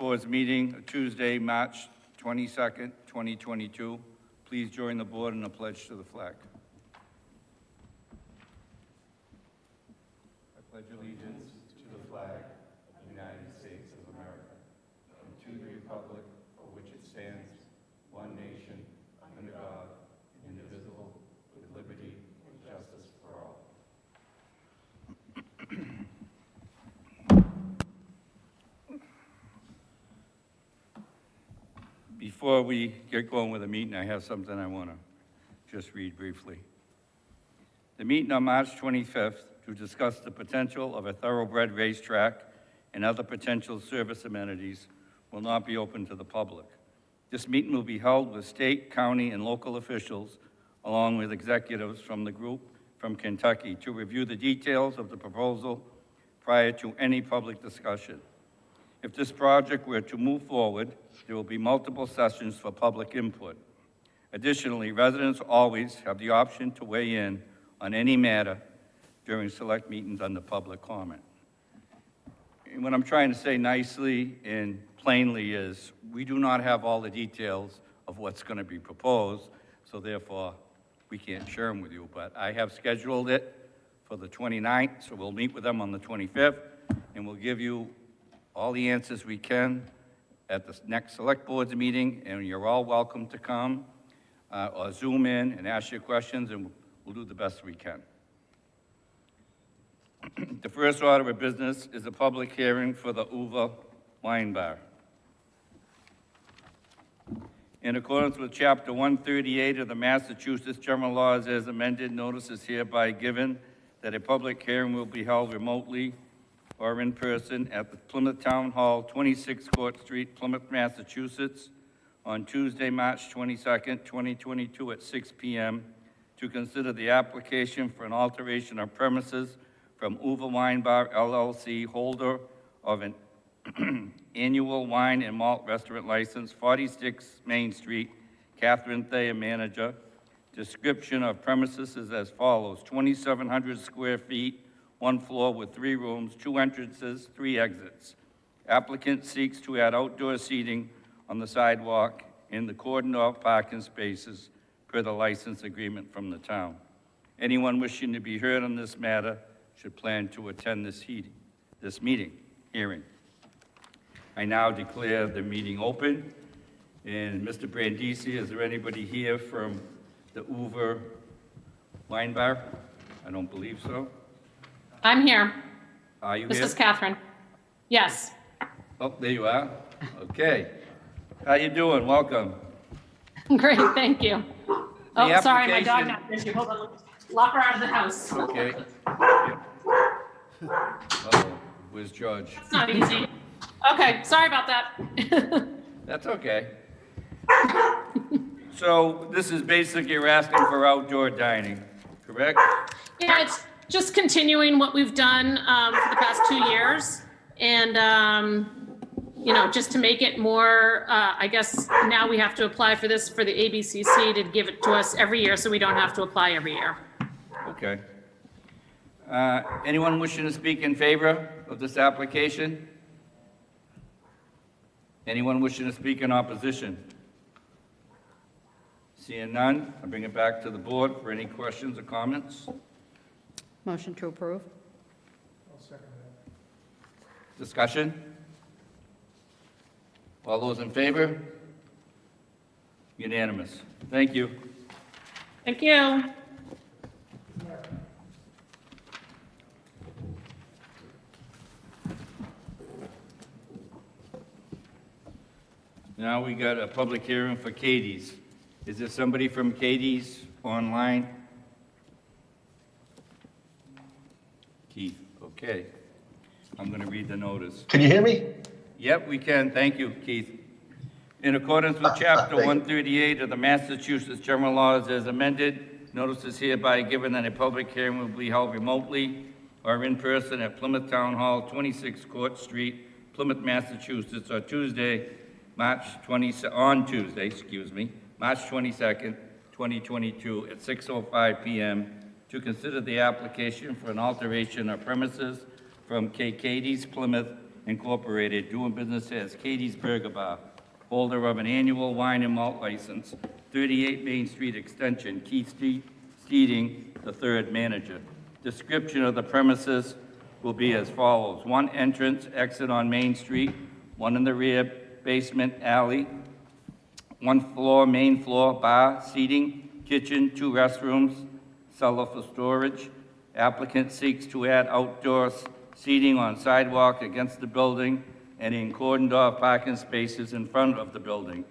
Board's meeting, Tuesday, March 22nd, 2022. Please join the board in a pledge to the flag. I pledge allegiance to the flag of the United States of America and to the republic for which it stands, one nation, under God, indivisible, with liberty and justice for all. Before we get going with the meeting, I have something I want to just read briefly. The meeting on March 25th to discuss the potential of a thoroughbred racetrack and other potential service amenities will not be open to the public. This meeting will be held with state, county, and local officials, along with executives from the group from Kentucky, to review the details of the proposal prior to any public discussion. If this project were to move forward, there will be multiple sessions for public input. Additionally, residents always have the option to weigh in on any matter during select meetings under public comment. And what I'm trying to say nicely and plainly is we do not have all the details of what's going to be proposed, so therefore we can't share them with you. But I have scheduled it for the 29th, so we'll meet with them on the 25th, and we'll give you all the answers we can at the next select board's meeting, and you're all welcome to come or Zoom in and ask your questions, and we'll do the best we can. The first order of business is a public hearing for the Uva Wine Bar. In accordance with Chapter 138 of the Massachusetts General Laws as amended, notice is hereby given that a public hearing will be held remotely or in person at the Plymouth Town Hall, 26 Court Street, Plymouth, Massachusetts, on Tuesday, March 22nd, 2022 at 6 p.m. to consider the application for an alteration of premises from Uva Wine Bar LLC, holder of an annual wine and malt restaurant license, 46 Main Street, Catherine Thayer, manager. Description of premises is as follows: 2,700 square feet, one floor with 3 rooms, 2 entrances, 3 exits. Applicant seeks to add outdoor seating on the sidewalk in the cordoned off parking spaces per the license agreement from the town. Anyone wishing to be heard on this matter should plan to attend this hearing. I now declare the meeting open. And Mr. Brandisi, is there anybody here from the Uva Wine Bar? I don't believe so. I'm here. Are you This here? is Catherine. Yes. Oh, there you are. Okay. How you doing? Welcome. Great, thank you. Oh, sorry, my dog application- knocked into you. Hold on, lock her out of the house. Okay. Uh-oh, where's George? It's not easy. Okay, sorry about that. That's okay. So this is basically you're asking for outdoor dining, correct? Yeah, it's just continuing what we've done for the past 2 years. And, you know, just to make it more, I guess now we have to apply for this for the ABCC to give it to us every year so we don't have to apply every year. Okay. Anyone wishing to speak in favor of this application? Anyone wishing to speak in opposition? Seeing none, I bring it back to the board for any questions or comments. Motion to approve? Discussion? All those in favor? Unanimous. Thank you. Thank you. Now we got a public hearing for Katie's. Is there somebody from Katie's online? Keith, okay. I'm going to read the notice. Can you hear me? Yep, we can. Thank you, Keith. In accordance with Chapter 138 of the Massachusetts General Laws as amended, notice is hereby given that a public hearing will be held remotely or in person at Plymouth Town Hall, 26 Court Street, Plymouth, Massachusetts, on Tuesday, March 22nd, 2022 at 6:05 p.m. to consider the application for an alteration of premises from Katie's Plymouth Incorporated, doing business as Katie's Burger Bar, holder of an annual wine and malt license, 38 Main Street Extension, Keith Steeding, the third manager. Description of the premises will be as follows. One entrance, exit on Main Street, one in the rear basement alley, one floor, main floor, bar, seating, kitchen, 2 restrooms, cellar for storage. Applicant seeks to add outdoor seating on sidewalk against the building and in cordoned-off parking spaces in front of the building,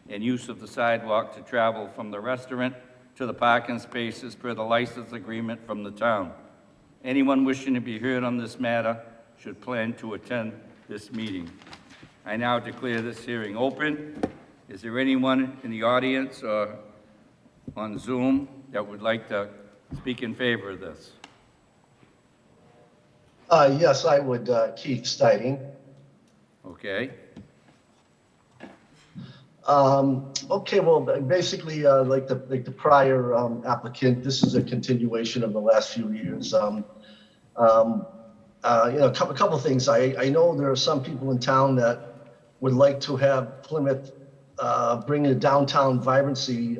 and use of the sidewalk to travel from the restaurant to the parking spaces per the license agreement from the town. Anyone wishing to be heard on this matter should plan to attend this meeting. I now declare this hearing open. Is there anyone in the audience or on Zoom that would like to speak in favor of this? Yes, I would, Keith Stiding. Okay, Okay, well, basically, like the prior applicant, this is a continuation of the last few years. A couple things. I know there are some people in town that would like to have Plymouth bring a downtown vibrancy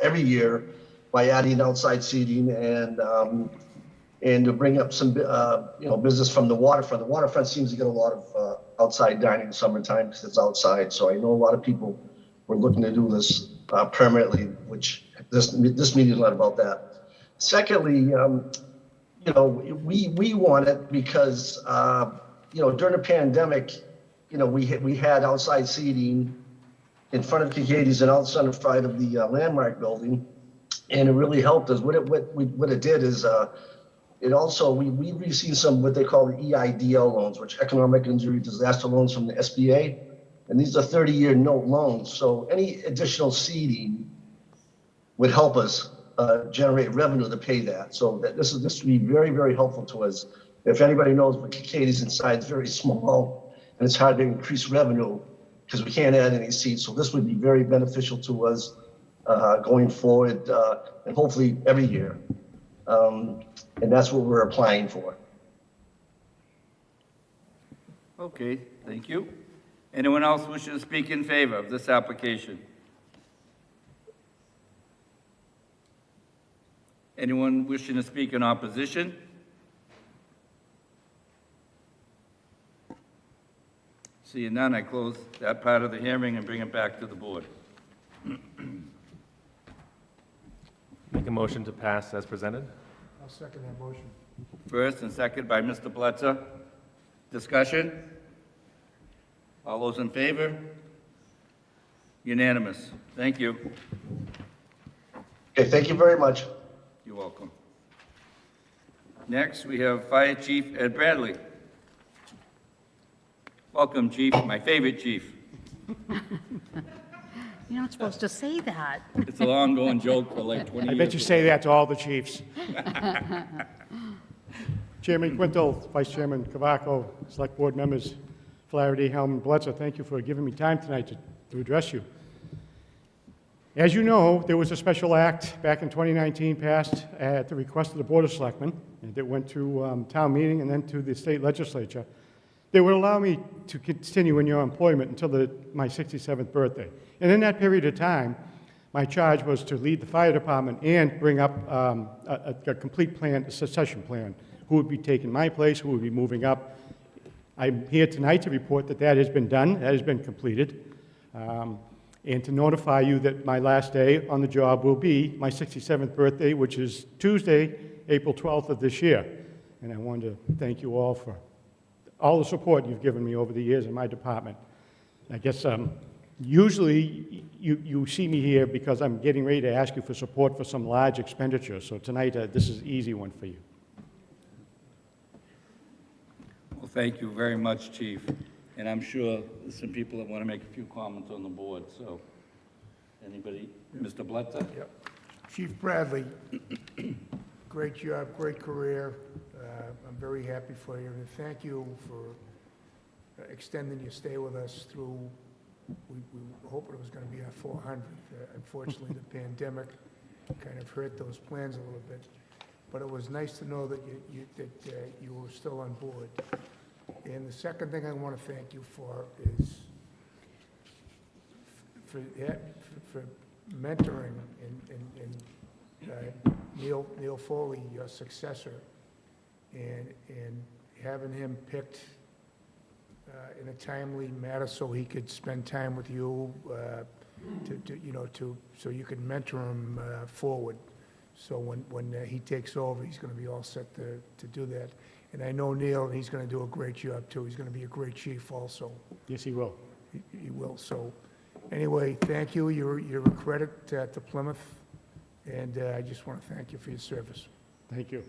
every year by adding outside seating and to bring up some business from the waterfront. The waterfront seems to get a lot of outside dining in summertime because it's outside. So I know a lot of people were looking to do this permanently, which this meeting is not about that. Secondly, we want it because during the pandemic, we had outside seating in front of Katie's and outside of the Landmark building, and it really helped us. What it did is it also we received some what they call the EIDL loans, which economic injury disaster loans from the SBA, and these are 30-year note loans. So any additional seating would help us generate revenue to pay that. So this would be very, very helpful to us. If anybody knows, but Katie's inside is very small, and it's hard to increase revenue because we can't add any seats. So this would be very beneficial to us going forward, and hopefully every year. And that's what we're applying for. okay, thank you. Anyone else wishing to speak in favor of this application? Anyone wishing to speak in opposition? Seeing none, I close that part of the hearing and bring it back to the board. Make a motion to pass as presented? I'll second that motion. First and second by Mr. Bletzer. Discussion? All those in favor? Unanimous. Thank you. Okay, thank you very much. You're welcome. Next, we have Fire Chief Ed Bradley. Welcome, Chief, my favorite chief. You're not supposed to say that. It's a long-going joke for like 20 I years. bet you say that to all the chiefs. Chairman Quintal, Vice Chairman Cavaco, Select Board members, Flaherty, Helm, and Bletzer, thank you for giving me time tonight to address you. As you know, there was a special act back in 2019 passed at the request of the Board of Selectmen, and it went to town meeting and then to the state legislature. They would allow me to continue in your employment until my 67th birthday. And in that period of time, my charge was to lead the fire department and bring up a complete plan, a succession plan. Who would be taking my place, who would be moving up. I'm here tonight to report that that has been done, that has been completed, and to notify you that my last day on the job will be my 67th birthday, which is Tuesday, April 12th of this year. And I wanted to thank you all for all the support you've given me over the years in my department. I guess usually you see me here because I'm getting ready to ask you for support for some large expenditures. So tonight, this is an easy one for you. Well, thank you very much, Chief. And I'm sure there's some people that want to make a few comments on the board, so. Anybody? Mr. Bletzer? Yep. Chief Bradley, great job, great career. I'm very happy for you, and thank you for extending your stay with us through, we hoped it was going to be our 400th. Unfortunately, the pandemic kind of hurt those plans a little bit, but it was nice to know that you were still on board. And the second thing I want to thank you for is for mentoring Neil Foley, your successor, and having him picked in a timely manner so he could spend time with you, so you could mentor him forward. So when he takes over, he's going to be all set to do that. And I know Neil, he's going to do a great job too. He's going to be a great chief also. Yes, he will. He will. So anyway, thank you. You're a credit to Plymouth, and I just want to thank you for your service. Thank you.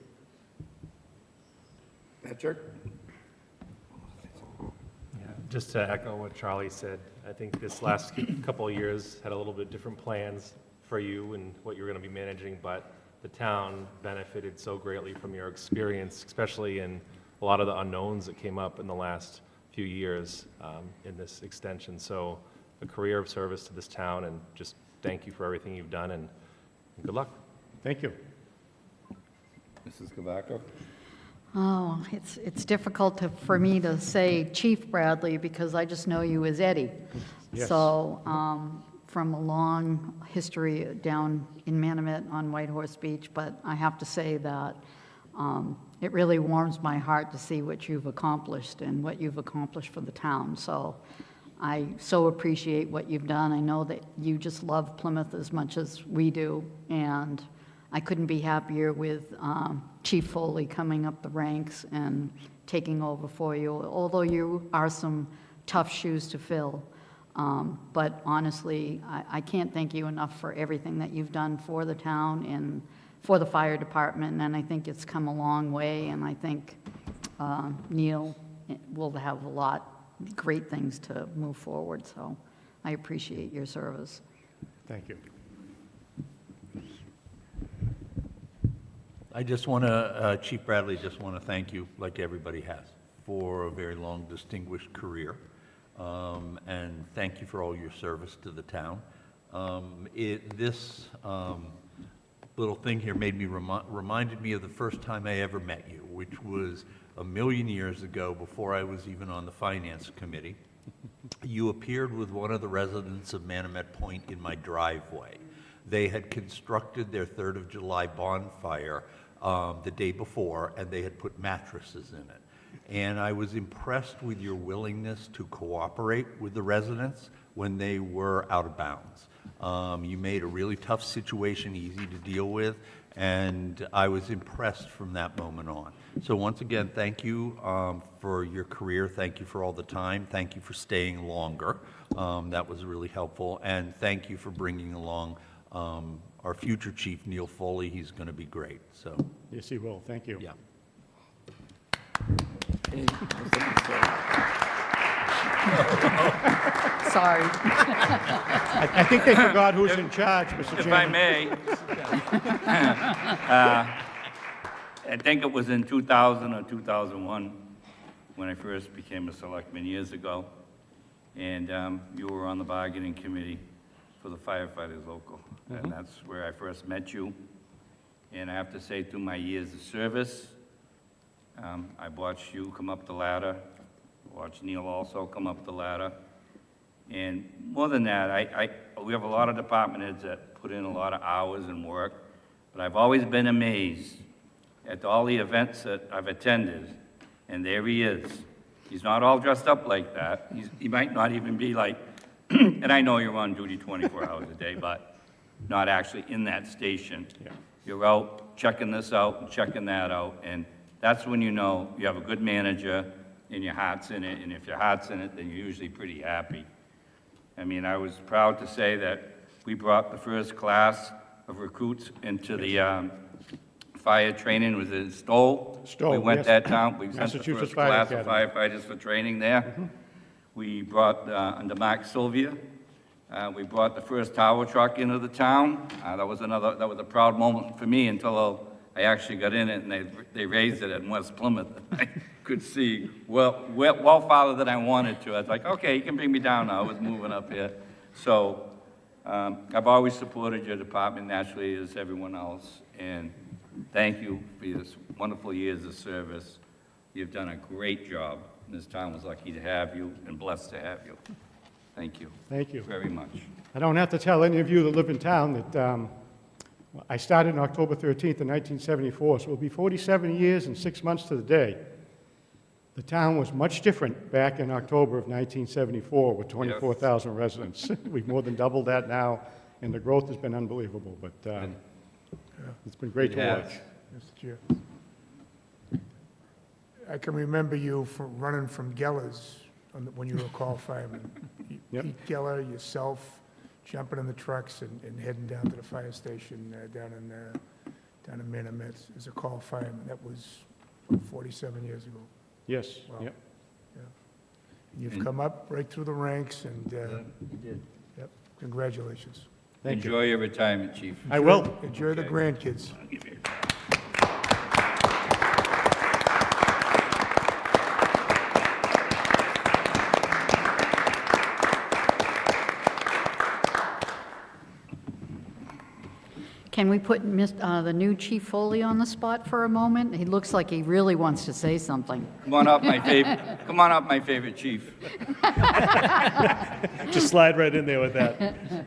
Patrick? Yeah, just to echo what Charlie said, I think this last couple of years had a little bit different plans for you and what you're going to be managing, but the town benefited so greatly from your experience, especially in a lot of the unknowns that came up in the last few years in this extension. So a career of service to this town, and just thank you for everything you've done, and good luck. Thank you. Mrs. Kavako? Oh, it's difficult for me to say Chief Bradley because I just know you as Eddie. Yes. So, from a long history down in Manamet on White Horse Beach, but I have to say that it really warms my heart to see what you've accomplished and what you've accomplished for the town. So I so appreciate what you've done. I know that you just love Plymouth as much as we do, and I couldn't be happier with Chief Foley coming up the ranks and taking over for you, although you are some tough shoes to fill. But honestly, I can't thank you enough for everything that you've done for the town and for the fire department, and I think it's come a long way, and I think Neil will have a lot great things to move forward, so I appreciate your service. Thank you. I just want to, Chief Bradley, just want to thank you, like everybody has, for a very long, distinguished career. And thank you for all your service to the town. This little thing here made me reminded me of the first time I ever met you, which was a million years ago, before I was even on the Finance Committee. You appeared with one of the residents of Manamet Point in my driveway. They had constructed their 3rd of July bonfire the day before, and they had put mattresses in it. And I was impressed with your willingness to cooperate with the residents when they were out of bounds. You made a really tough situation easy to deal with, and I was impressed from that moment on. So once again, thank you for your career. Thank you for all the time. Thank you for staying longer. That was really helpful. And thank you for bringing along our future chief, Neil Foley. He's going to be great. So, Yes, he will. Thank you. yeah. Sorry. I think they forgot who's in charge, Mr. If I Chairman. may, I think it was in 2000 or 2001 when I first became a selectman years ago, and you were on the bargaining committee for the firefighters local, and that's where I first met you. And I have to say, through my years of service, I watched you come up the ladder, watched Neil also come up the ladder. And more than that, we have a lot of department heads that put in a lot of hours and work, but I've always been amazed at all the events that I've attended, and there he is. He's not all dressed up like that. He might not even be like, and I know you're on duty 24 hours a day, but not actually in that station. Yeah. You're out checking this out and checking that out, and that's when you know you have a good manager and your heart's in it, and if your heart's in it, then you're usually pretty happy. I mean, I was proud to say that we brought the first class of recruits into the fire training. It was in Stowe. Stowe, We went yes. that town. We sent the Massachusetts first Fire class of Academy. firefighters for training there. We brought, under Mark Sylvia, we brought the first tower truck into the town. That was a proud moment for me until I actually got in it and they raised it in West Plymouth. I could see well farther than I wanted to. I was like, okay, you can bring me down now. I was moving up here. So I've always supported your department naturally as everyone else. And thank you for your wonderful years of service. You've done a great job. And this town was lucky to have you and blessed to have you. Thank you Thank you. very much. I don't have to tell any of you that live in town that I started on October 13th of 1974, so it'll be 47 years and 6 months to the day. The town was much different back in October of 1974 with 24,000 residents. We've more than doubled that now, and the growth has been unbelievable, but it's been great It to has. watch. Mr. Chair. I can remember you from running from Geller's when you were a call fireman. Yep. Pete Geller, yourself, jumping in the trucks and heading down to the fire station down in Manomet as a call fireman. That was, what, 47 years ago. Yes, Wow. yep. You've come up right through the ranks, and, You did. yep, congratulations. Thank you. Enjoy your retirement, Chief. I will. Enjoy the Okay. grandkids. Can we put the new Chief Foley on the spot for a moment? He looks like he really wants to say something. Come on up, my favorite, come on up, my favorite chief. Just slide right in there with that.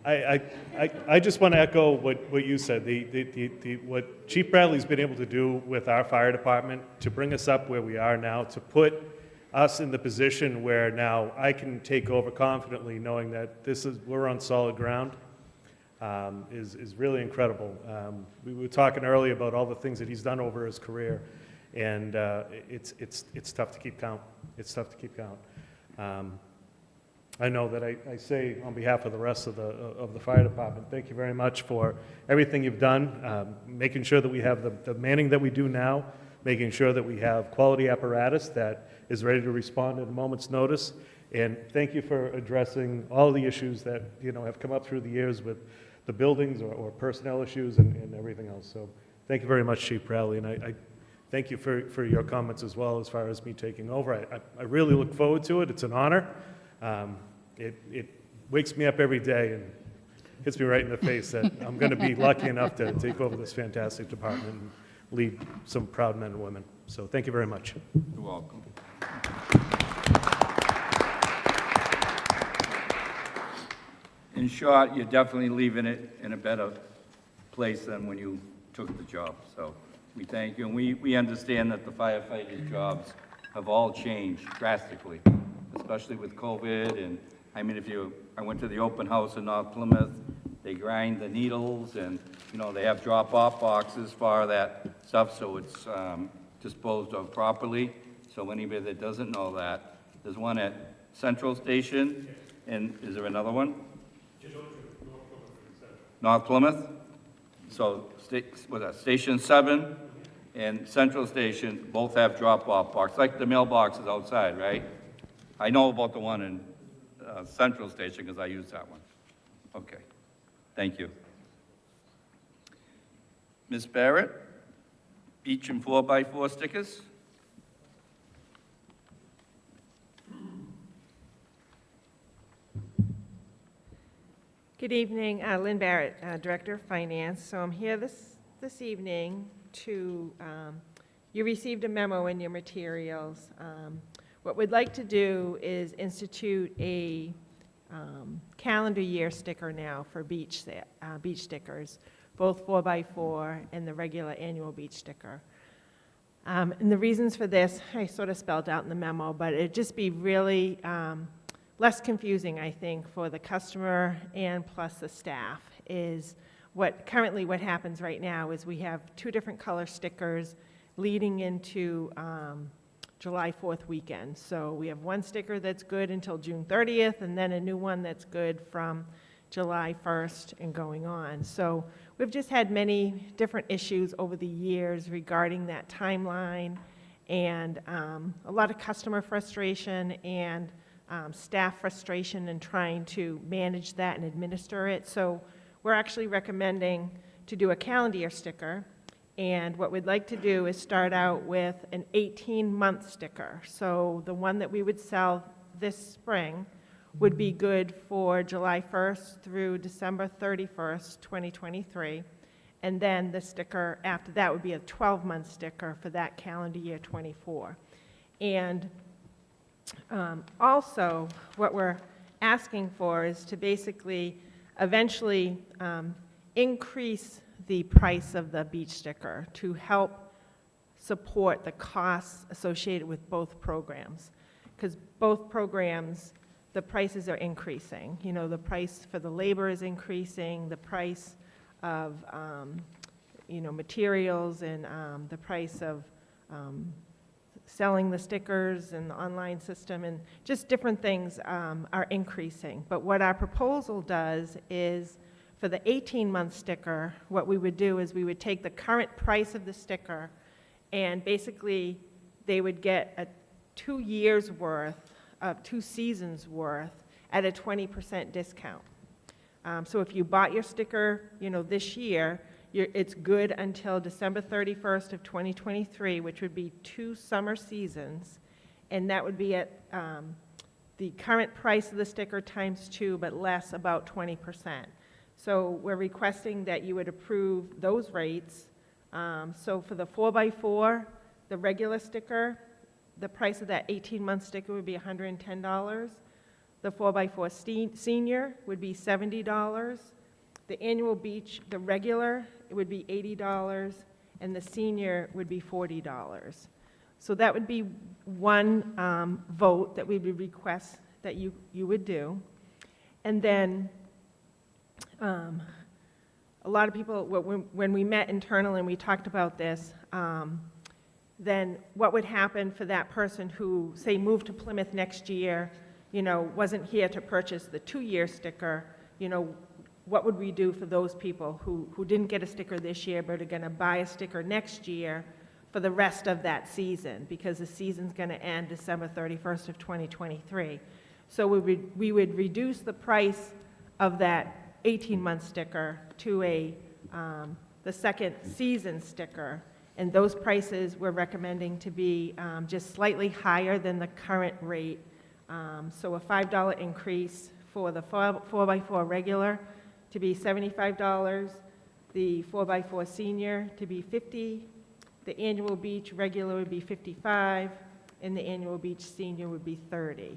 I just want to echo what you said. What Chief Bradley's been able to do with our fire department to bring us up where we are now, to put us in the position where now I can take over confidently, knowing that we're on solid ground, is really incredible. We were talking earlier about all the things that he's done over his career, and it's tough to keep count. It's tough to keep count. I know that I say on behalf of the rest of the fire department, thank you very much for everything you've done, making sure that we have the manning that we do now, making sure that we have quality apparatus that is ready to respond at a moment's notice. And thank you for addressing all the issues that have come up through the years with the buildings or personnel issues and everything else. So thank you very much, Chief Bradley, and I thank you for your comments as well as far as me taking over. I really look forward to it. It's an honor. It wakes me up every day and hits me right in the face that I'm going to be lucky enough to take over this fantastic department and lead some proud men and women. So thank you very much. You're welcome. In short, you're definitely leaving it in a better place than when you took the job. So we thank you, and we understand that the firefighters' jobs have all changed drastically, especially with COVID. And I mean, I went to the open house in North Plymouth. They grind the needles, and they have drop-off boxes for that stuff, so it's disposed of properly. So anybody that doesn't know that, there's one at Central Station, and is there another one? North Plymouth? So, Station 7 and Central Station both have drop-off boxes, like the mailboxes outside, right? I know about the one in Central Station because I use that one. Okay, thank you. Ms. Barrett, beach and 4x4 stickers? Good evening, Lynn Barrett, Director of Finance. So I'm here this evening to, you received a memo in your materials. What we'd like to do is institute a calendar year sticker now for beach stickers, both 4x4 and the regular annual beach sticker. And the reasons for this, I sort of spelled out in the memo, but it'd just be really less confusing, I think, for the customer and plus the staff. Is what happens right now is we have two different color stickers leading into July 4th weekend. So we have one sticker that's good until June 30th, and then a new one that's good from July 1st and going on. So we've just had many different issues over the years regarding that timeline, and a lot of customer frustration and staff frustration in trying to manage that and administer it. So we're actually recommending to do a calendar year sticker. And what we'd like to do is start out with an 18-month sticker. So the one that we would sell this spring would be good for July 1st through December 31st, 2023. And then the sticker after that would be a 12-month sticker for that calendar year '24. And also, what we're asking for is to basically eventually increase the price of the beach sticker to help support the costs associated with both programs. Because both programs, the prices are increasing. You know, the price for the labor is increasing, the price of, materials and the price of selling the stickers and the online system and just different things are increasing. But what our proposal does is for the 18-month sticker, what we would do is we would take the current price of the sticker and basically they would get a 2 years worth of 2 seasons worth at a 20% discount. So if you bought your sticker, this year, it's good until December 31st of 2023, which would be 2 summer seasons, and that would be at the current price of the sticker times 2, but less about 20%. So we're requesting that you would approve those rates. So for the 4x4, the regular sticker, the price of that 18-month sticker would be $110. The 4x4 senior would be $70. The annual beach, the regular, it would be $80, and the senior would be $40. So that would be one vote that we would request that you would do. And then a lot of people, when we met internally and we talked about this, then what would happen for that person who, say, moved to Plymouth next year, wasn't here to purchase the 2-year sticker, what would we do for those people who didn't get a sticker this year but are going to buy a sticker next year for the rest of that season, because the season's going to end December 31st of 2023. So we would reduce the price of that 18-month sticker to the second season sticker, and those prices we're recommending to be just slightly higher than the current rate. So a $5 increase for the 4x4 regular to be $75, the 4x4 senior to be $50, the annual beach regular would be $55, and the annual beach senior would be $30.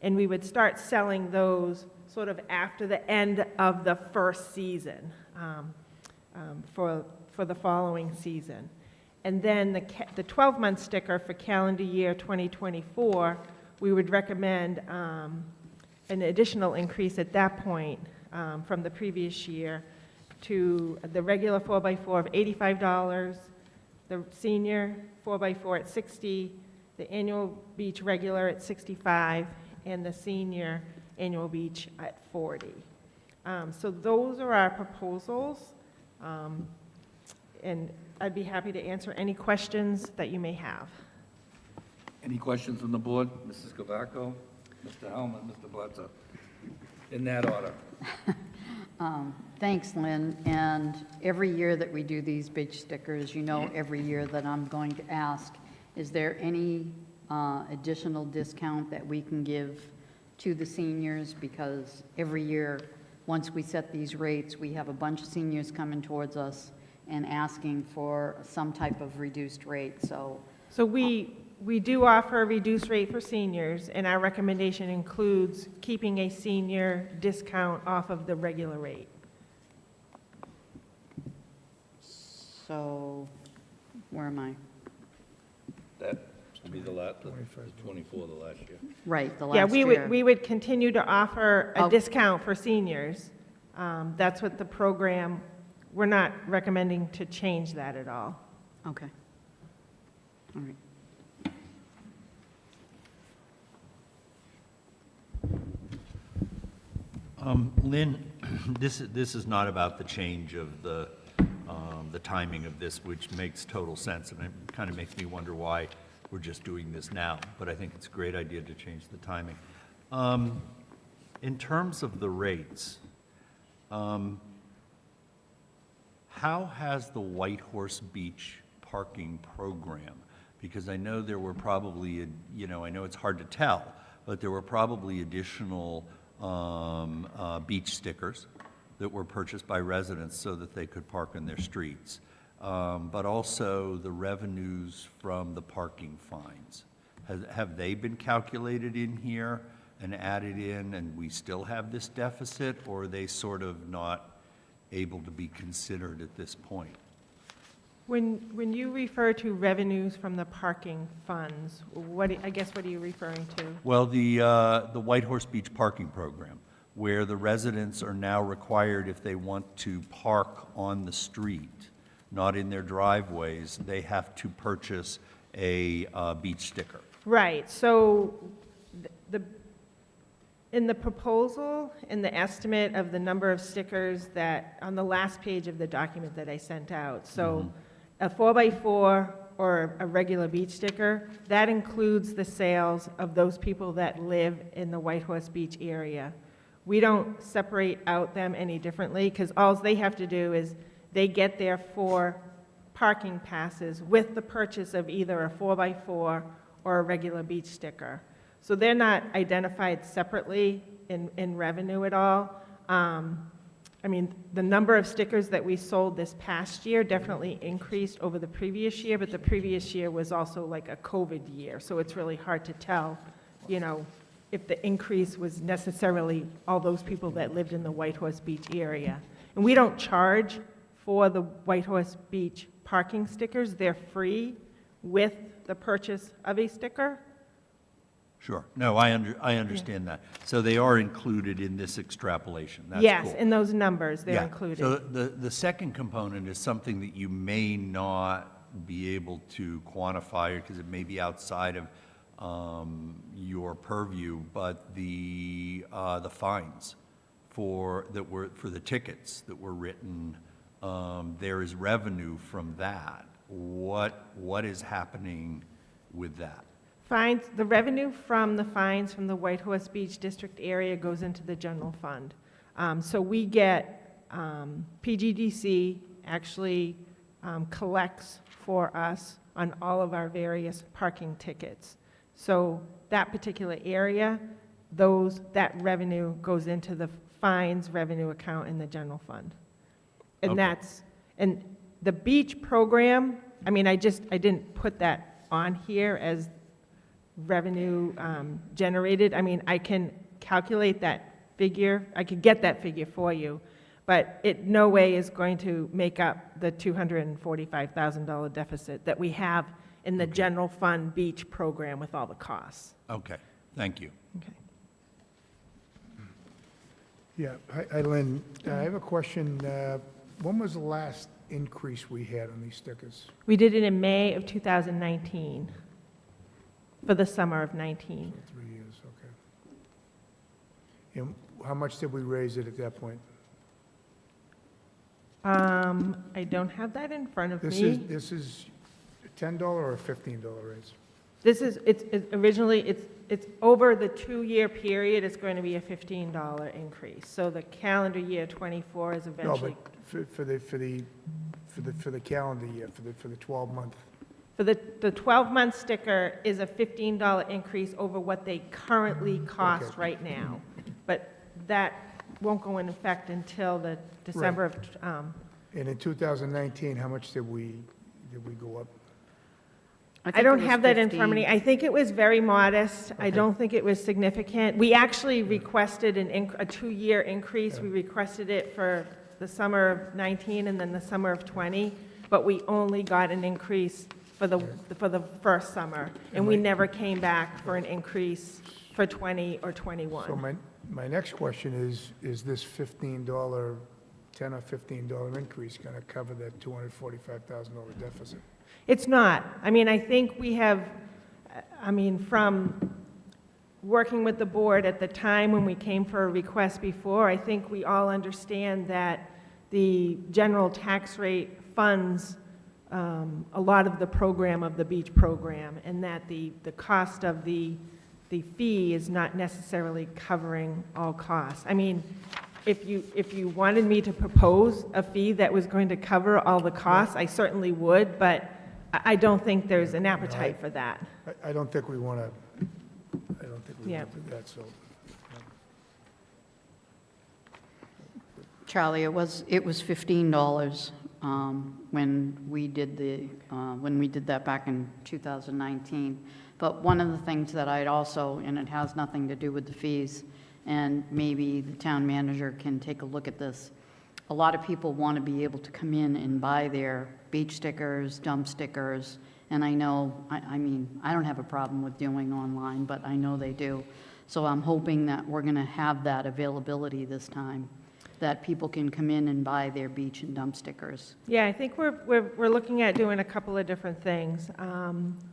And we would start selling those sort of after the end of the first season for the following season. And then the 12-month sticker for calendar year 2024, we would recommend an additional increase at that point from the previous year to the regular 4x4 of $85, the senior 4x4 at $60, the annual beach regular at $65, and the senior annual beach at $40. So those are our proposals, and I'd be happy to answer any questions that you may have. Any questions from the board? Mrs. Cavaco, Mr. Helmut, Mr. Bledsoe? In that order. Thanks, Lynn. And every year that we do these beach stickers, every year that I'm going to ask, is there any additional discount that we can give to the seniors? Because every year, once we set these rates, we have a bunch of seniors coming towards us and asking for some type of reduced rate. So we do offer a reduced rate for seniors, and our recommendation includes keeping a senior discount off of the regular rate. So, where am I? That would be the 24, the last year. Right, the Yeah, last year. we would continue to offer a Oh. discount for seniors. That's what the program, we're not recommending to change that at all. Okay. All right. Lynn, this is not about the change of the timing of this, which makes total sense, and it kind of makes me wonder why we're just doing this now, but I think it's a great idea to change the timing. In terms of the rates, how has the White Horse Beach parking program, because I know there were probably, I know it's hard to tell, but there were probably additional beach stickers that were purchased by residents so that they could park in their streets, but also the revenues from the parking fines. Have they been calculated in here and added in, and we still have this deficit, or are they sort of not able to be considered at this point? When you refer to revenues from the parking funds, what are you referring to? Well, the White Horse Beach parking program, where the residents are now required, if they want to park on the street, not in their driveways, they have to purchase a beach sticker. Right, so in the proposal, in the estimate of the number of stickers that, on the last page of the document that I sent out, so a 4x4 or a regular beach sticker, that includes the sales of those people that live in the White Horse Beach area. We don't separate out them any differently, because all they have to do is they get their 4 parking passes with the purchase of either a 4x4 or a regular beach sticker. So they're not identified separately in revenue at all. I mean, the number of stickers that we sold this past year definitely increased over the previous year, but the previous year was also like a COVID year, so it's really hard to tell, if the increase was necessarily all those people that lived in the White Horse Beach area. And we don't charge for the White Horse Beach parking stickers. They're free with the purchase of a sticker. Sure. No, I understand that. So they are included in this extrapolation. That's Yes, cool. in those numbers, they're Yeah. included. So the second component is something that you may not be able to quantify because it may be outside of your purview, but the fines for the tickets that were written, there is revenue from that. What is happening with that? Fines, the revenue from the fines from the White Horse Beach District area goes into the general fund. So we get, PGDC actually collects for us on all of our various parking tickets. So that particular area, that revenue goes into the fines revenue account in the general fund. And Okay. and the beach program, I mean, I didn't put that on here as revenue generated. I mean, I can calculate that figure, I could get that figure for you, but it no way is going to make up the $245,000 deficit that we have in the general fund beach program with all the costs. Okay, thank you. Okay. Yeah, hi, Lynn. I have a question. When was the last increase we had on these stickers? We did it in May of 2019, for the summer of 19. 3 years, okay. And how much did we raise it at that point? I don't have that in front of This me. is a $10 or a $15 raise? It's originally, it's over the 2-year period, it's going to be a $15 increase. So the calendar year '24 is No, eventually, but for the calendar year, for the 12-month. for the 12-month sticker is a $15 increase over what they currently cost Okay. right now. But that won't go in effect until the December of, And in 2019, how much did we go up? I don't have that in front of me. I think it was very modest. I don't think it was significant. We actually requested a 2-year increase. We requested it for the summer of 19 and then the summer of 20, but we only got an increase for the first summer, and we never came back for an increase for 20 or 21. So my next question is this $10 or $15 increase going to cover that $245,000 deficit? It's not. I mean, I think we have, from working with the board at the time when we came for a request before, I think we all understand that the general tax rate funds a lot of the program of the beach program, and that the cost of the fee is not necessarily covering all costs. I mean, if you wanted me to propose a fee that was going to cover all the costs, I certainly would, but I don't think there's an appetite for that. I don't think we want to, Yeah. do that, so. Charlie, it was $15 when we did that back in 2019. But one of the things that I'd also, and it has nothing to do with the fees, and maybe the town manager can take a look at this. A lot of people want to be able to come in and buy their beach stickers, dump stickers, and I know, I mean, I don't have a problem with doing online, but I know they do. So I'm hoping that we're going to have that availability this time, that people can come in and buy their beach and dump stickers. Yeah, I think we're looking at doing a couple of different things.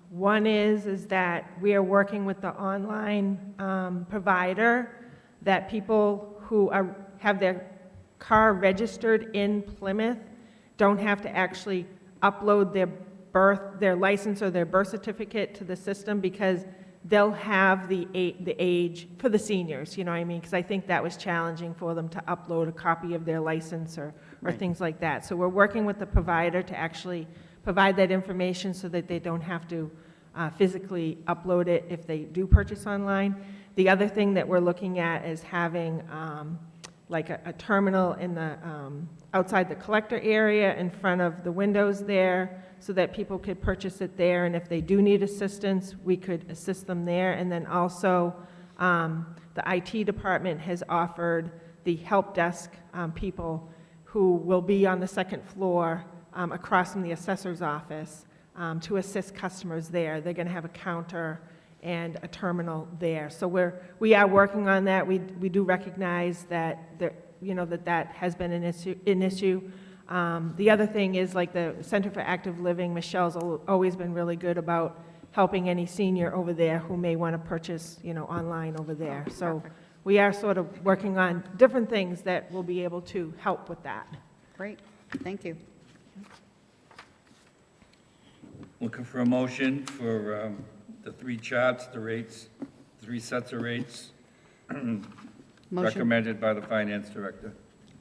One is that we are working with the online provider, that people who have their car registered in Plymouth don't have to actually upload their license or their birth certificate to the system, because they'll have the age for the seniors, you know what I mean? Because I think that was challenging for them to upload a copy of their license or Right. things like that. So we're working with the provider to actually provide that information so that they don't have to physically upload it if they do purchase online. The other thing that we're looking at is having like a terminal in the outside the collector area in front of the windows there, so that people could purchase it there, and if they do need assistance, we could assist them there. And then also, the IT department has offered the help desk people who will be on the second floor across from the assessor's office to assist customers there. They're going to have a counter and a terminal there. So we are working on that. We do recognize that that has been an issue. The other thing is, like, the Center for Active Living, Michelle's always been really good about helping any senior over there who may want to purchase, online over there. So we are sort of working on different things that will be able to help with that. Great, thank you. Looking for a motion for the three charts, the rates, three sets of rates Motion, recommended by the finance director.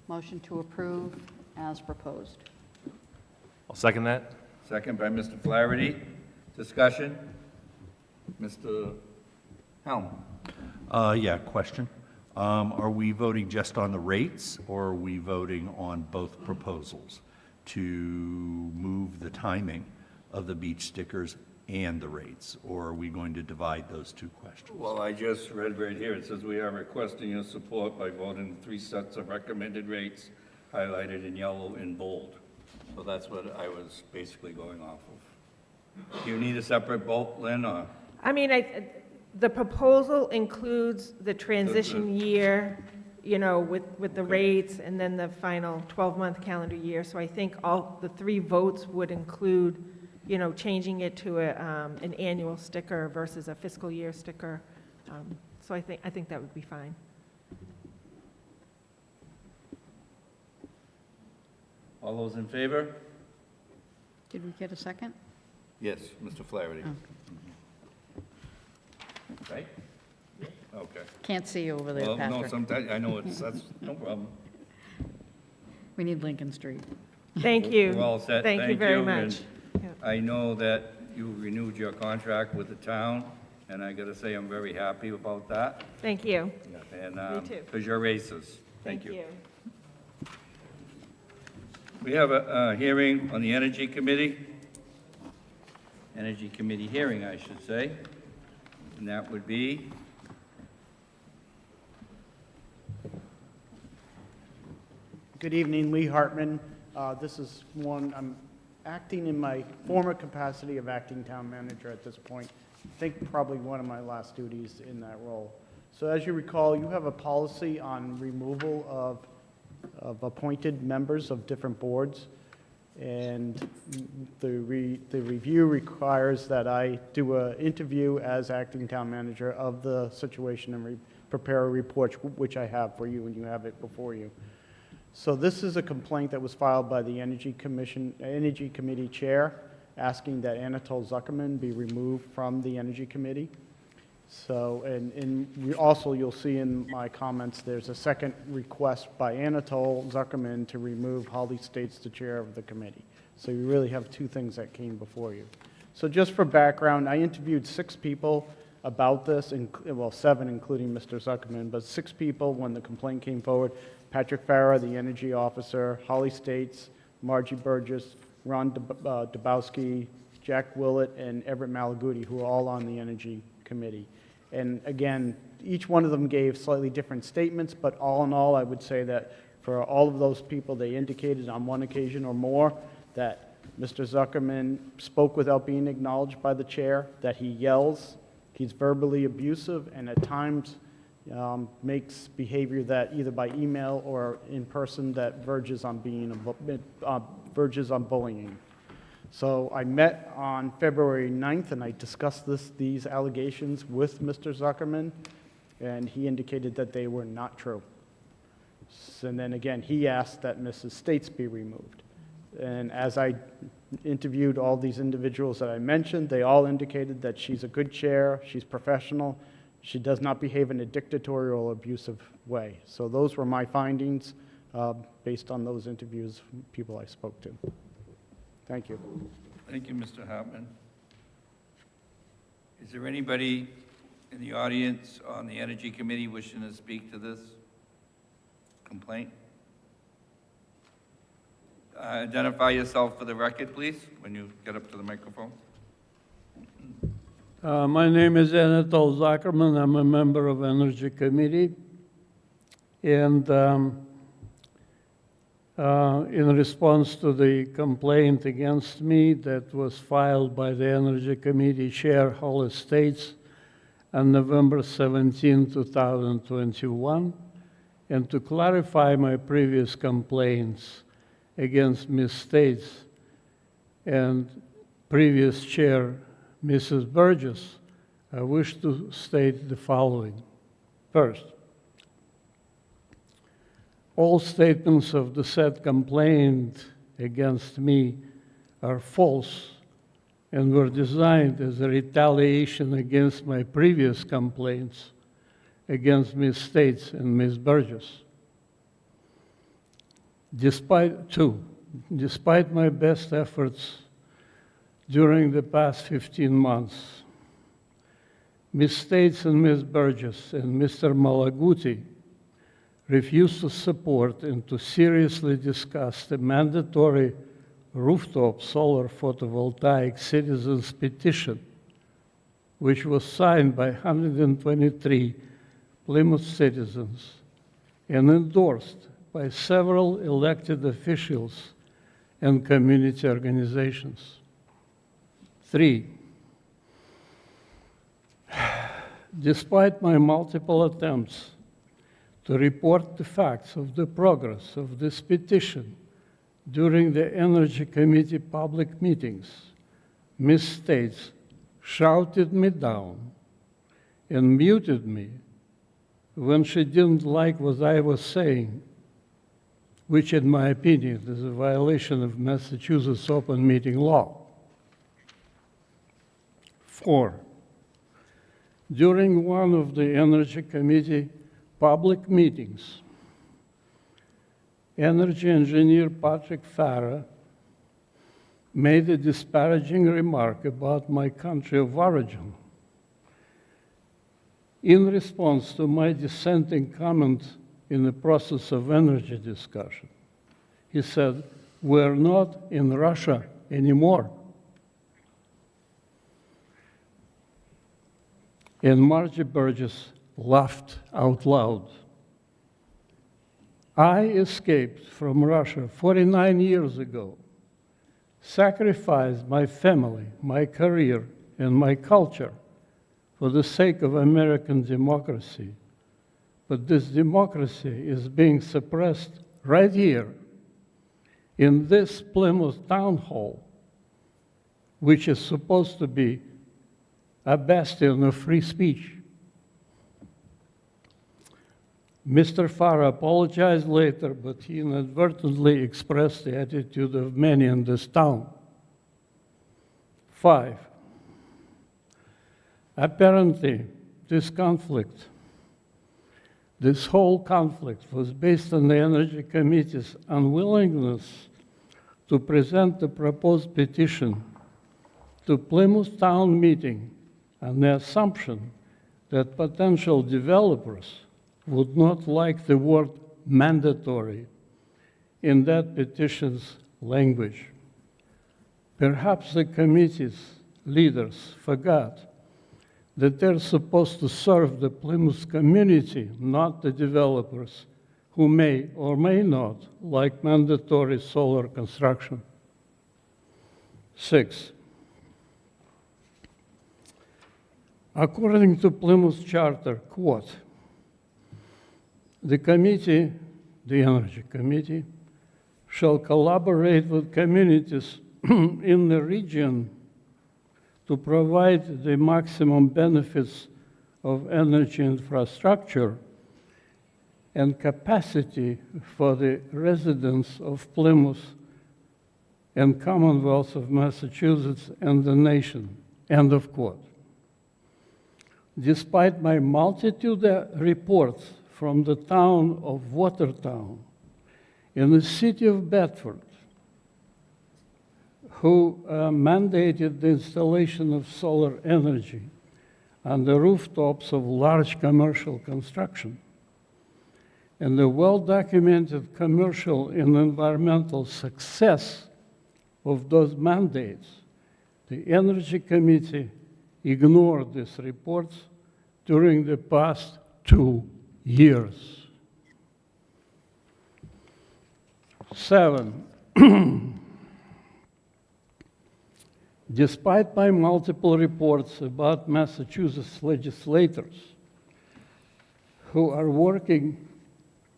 motion to approve as proposed. I'll second that. Second by Mr. Flaherty. Discussion? Mr. Helm? Yeah, question. Are we voting just on the rates, or are we voting on both proposals to move the timing of the beach stickers and the rates, or are we going to divide those two questions? Well, I just read right here, it says we are requesting your support by voting the three sets of recommended rates highlighted in yellow and bold. So that's what I was basically going off of. Do you need a separate vote, Lynn, or? I mean, the proposal includes the transition year, with the rates, and then the final 12-month calendar year. So I think all the three votes would include, changing it to an annual sticker versus a fiscal year sticker. So I think that would be fine. All those in favor? Did we get a second? Yes, Mr. Flaherty. Oh. Right? Okay. Can't see you over there, Well, no, Patrick. sometimes, I know that's no problem. We need Lincoln Street. Thank you. We're all set. Thank you very and much. Yeah. I know that you renewed your contract with the town, and I gotta say, I'm very happy about that. Thank you. And, Me too. because you're racist. Thank you. you. We have a hearing on the Energy Committee. Energy Committee hearing, I should say. And that would be, Good evening, Lee Hartman. This is one, I'm acting in my former capacity of acting town manager at this point. I think probably one of my last duties in that role. So as you recall, you have a policy on removal of appointed members of different boards. And the review requires that I do an interview as acting town manager of the situation and prepare a report, which I have for you, and you have it before you. So this is a complaint that was filed by the Energy Committee Chair, asking that Anatol Zuckerman be removed from the Energy Committee. So, and also you'll see in my comments, there's a second request by Anatol Zuckerman to remove Holly States, the chair of the committee. So you really have two things that came before you. So just for background, I interviewed 6 people about this, well, 7 including Mr. Zuckerman, but 6 people when the complaint came forward. Patrick Farah, the energy officer, Holly States, Margie Burgess, Ron Dabowski, Jack Willett, and Everett Malaguti, who are all on the Energy Committee. And again, each one of them gave slightly different statements, but all in all, I would say that for all of those people, they indicated on one occasion or more that Mr. Zuckerman spoke without being acknowledged by the chair, that he yells, he's verbally abusive, and at times makes behavior that either by email or in person that verges on bullying. So I met on February 9th and I discussed these allegations with Mr. Zuckerman, and he indicated that they were not true. And then again, he asked that Mrs. States be removed. And as I interviewed all these individuals that I mentioned, they all indicated that she's a good chair, she's professional, she does not behave in a dictatorial or abusive way. So those were my findings based on those interviews, people I spoke to. Thank you. Thank you, Mr. Hartman. Is there anybody in the audience on the Energy Committee wishing to speak to this complaint? Identify yourself for the record, please, when you get up to the microphone. My name is Anatol Zuckerman. I'm a member of Energy Committee. And in response to the complaint against me that was filed by the Energy Committee Chair, Holly States, on November 17, 2021, and to clarify my previous complaints against Ms. States and previous Chair, Mrs. Burgess, I wish to state the following. First, all statements of the said complaint against me are false and were designed as a retaliation against my previous complaints against Ms. States and Ms. Burgess. Despite my best efforts during the past 15 months, Ms. States and Ms. Burgess and Mr. Malaguti refused to support and to seriously discuss the mandatory rooftop solar photovoltaic citizens petition, which was signed by 123 Plymouth citizens and endorsed by several elected officials and community organizations. 3, despite my multiple attempts to report the facts of the progress of this petition during the Energy Committee public meetings, Ms. States shouted me down and muted me when she didn't like what I was saying, which in my opinion is a violation of Massachusetts open meeting law. 4, during one of the Energy Committee public meetings, energy engineer Patrick Farah made a disparaging remark about my country of origin. In response to my dissenting comment in the process of energy discussion, he said, "We're not in Russia anymore." And Margie Burgess laughed out loud. I escaped from Russia 49 years ago, sacrificed my family, my career, and my culture for the sake of American democracy. But this democracy is being suppressed right here in this Plymouth town hall, which is supposed to be a bastion of free speech. Mr. Farah apologized later, but he inadvertently expressed the attitude of many in this town. 5, apparently this whole conflict was based on the Energy Committee's unwillingness to present the proposed petition to Plymouth Town Meeting on the assumption that potential developers would not like the word mandatory in that petition's language. Perhaps the committee's leaders forgot that they're supposed to serve the Plymouth community, not the developers who may or may not like mandatory solar construction. 6, according to Plymouth Charter, quote, the committee, the Energy Committee, shall collaborate with communities in the region to provide the maximum benefits of energy infrastructure and capacity for the residents of Plymouth and Commonwealth of Massachusetts and the nation, end of quote. Despite my multitude of reports from the town of Watertown in the city of Bedford, who mandated the installation of solar energy on the rooftops of large commercial construction, and the well-documented commercial and environmental success of those mandates, the Energy Committee ignored these reports during the past 2 years. 7, despite my multiple reports about Massachusetts legislators who are working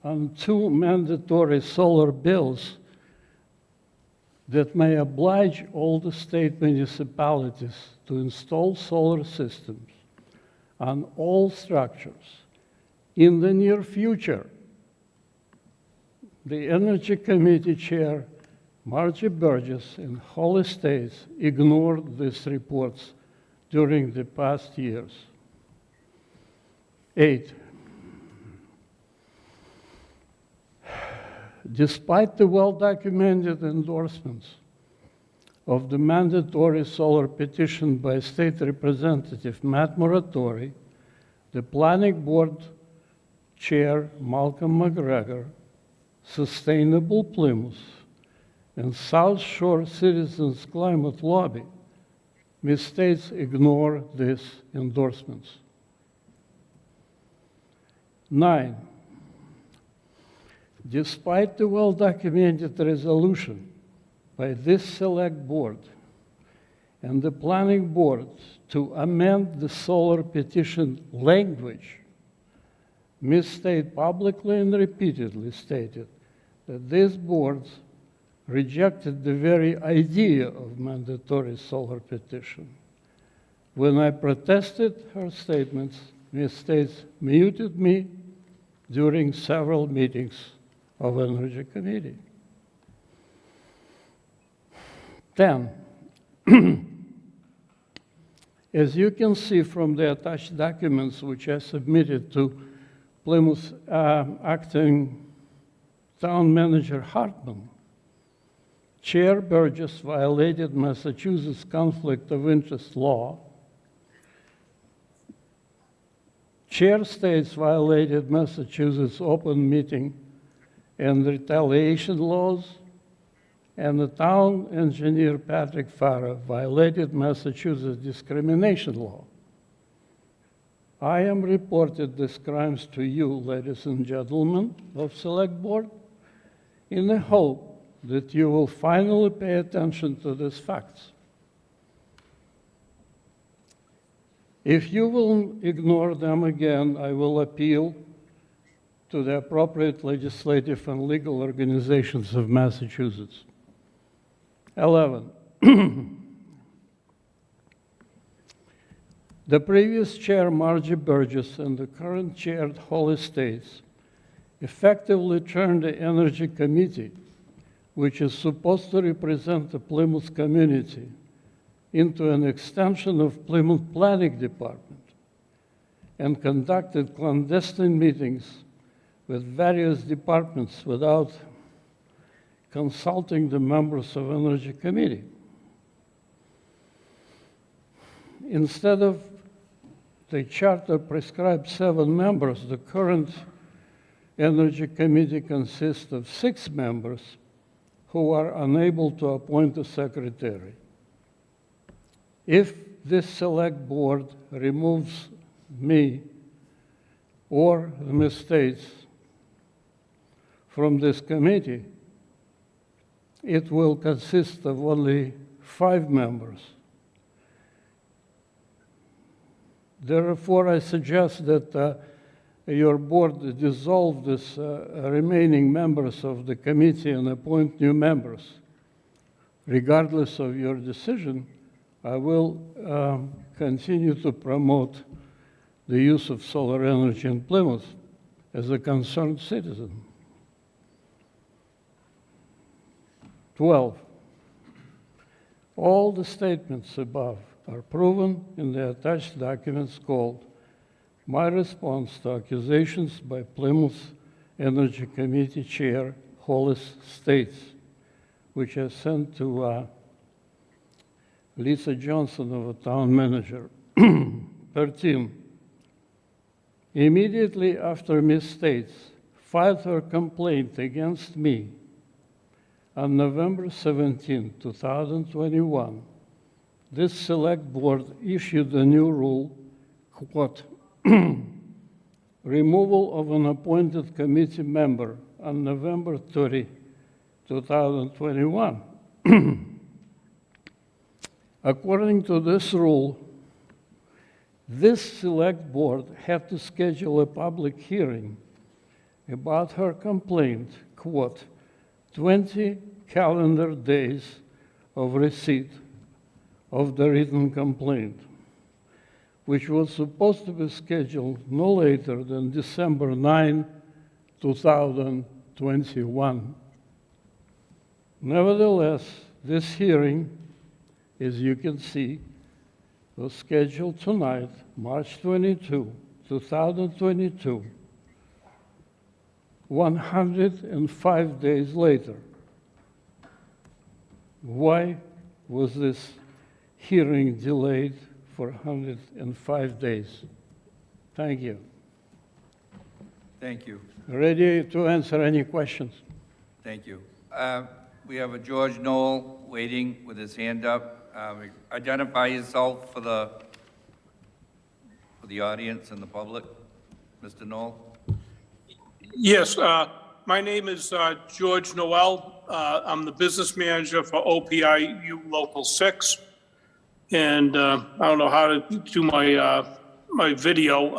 on 2 mandatory solar bills that may oblige all the state municipalities to install solar systems on all structures in the near future, the Energy Committee Chair, Margie Burgess and Holly States ignored these reports during the past years. 8, despite the well-documented endorsements of the mandatory solar petition by State Representative Matt Moratori, the Planning Board Chair Malcolm McGregor, Sustainable Plymouth, and South Shore Citizens Climate Lobby, Ms. States ignore these endorsements. 9, despite the well-documented resolution by this select board and the planning board to amend the solar petition language, Ms. State publicly and repeatedly stated that these boards rejected the very idea of mandatory solar petition. When I protested her statements, Ms. States muted me during several meetings of Energy Committee. 10, as you can see from the attached documents which I submitted to Plymouth Acting Town Manager Hartman, Chair Burgess violated Massachusetts Conflict of Interest law. Chair States violated Massachusetts open meeting and retaliation laws, and the town engineer Patrick Farah violated Massachusetts discrimination law. I am reported these crimes to you, ladies and gentlemen of Select Board, in the hope that you will finally pay attention to these facts. If you will ignore them again, I will appeal to the appropriate legislative and legal organizations of Massachusetts. 11, the previous chair, Margie Burgess, and the current chair, Holly States, effectively turned the Energy Committee, which is supposed to represent the Plymouth community, into an extension of Plymouth Planning Department and conducted clandestine meetings with various departments without consulting the members of Energy Committee. Instead of the charter prescribed 7 members, the current Energy Committee consists of 6 members who are unable to appoint a secretary. If this select board removes me or the mistakes from this committee, it will consist of only 5 members. Therefore, I suggest that your board dissolve this remaining members of the committee and appoint new members. Regardless of your decision, I will continue to promote the use of solar energy in Plymouth as a concerned citizen. 12. All the statements above are proven in the attached documents called My Response to Accusations by Plymouth Energy Committee Chair Hollis States, which I sent to Lisa Johnson of a town manager. 13. Immediately after Ms. States filed her complaint against me on November 17, 2021, this select board issued a new rule, quote, removal of an appointed committee member on November 30, 2021. According to this rule, this select board had to schedule a public hearing about her complaint, quote, 20 calendar days of receipt of the written complaint, which was supposed to be scheduled no later than December 9, 2021. Nevertheless, this hearing, as you can see, was scheduled tonight, March 22, 2022, 105 days later. Why was this hearing delayed for 105 days? Thank you. Thank you. Ready to answer any questions? Thank you. We have a George Knoll waiting with his hand up. Identify yourself for the audience and the public. Mr. Knoll? Yes, my name is George Noel. I'm the business manager for OPIU Local 6. And I don't know how to do my my video,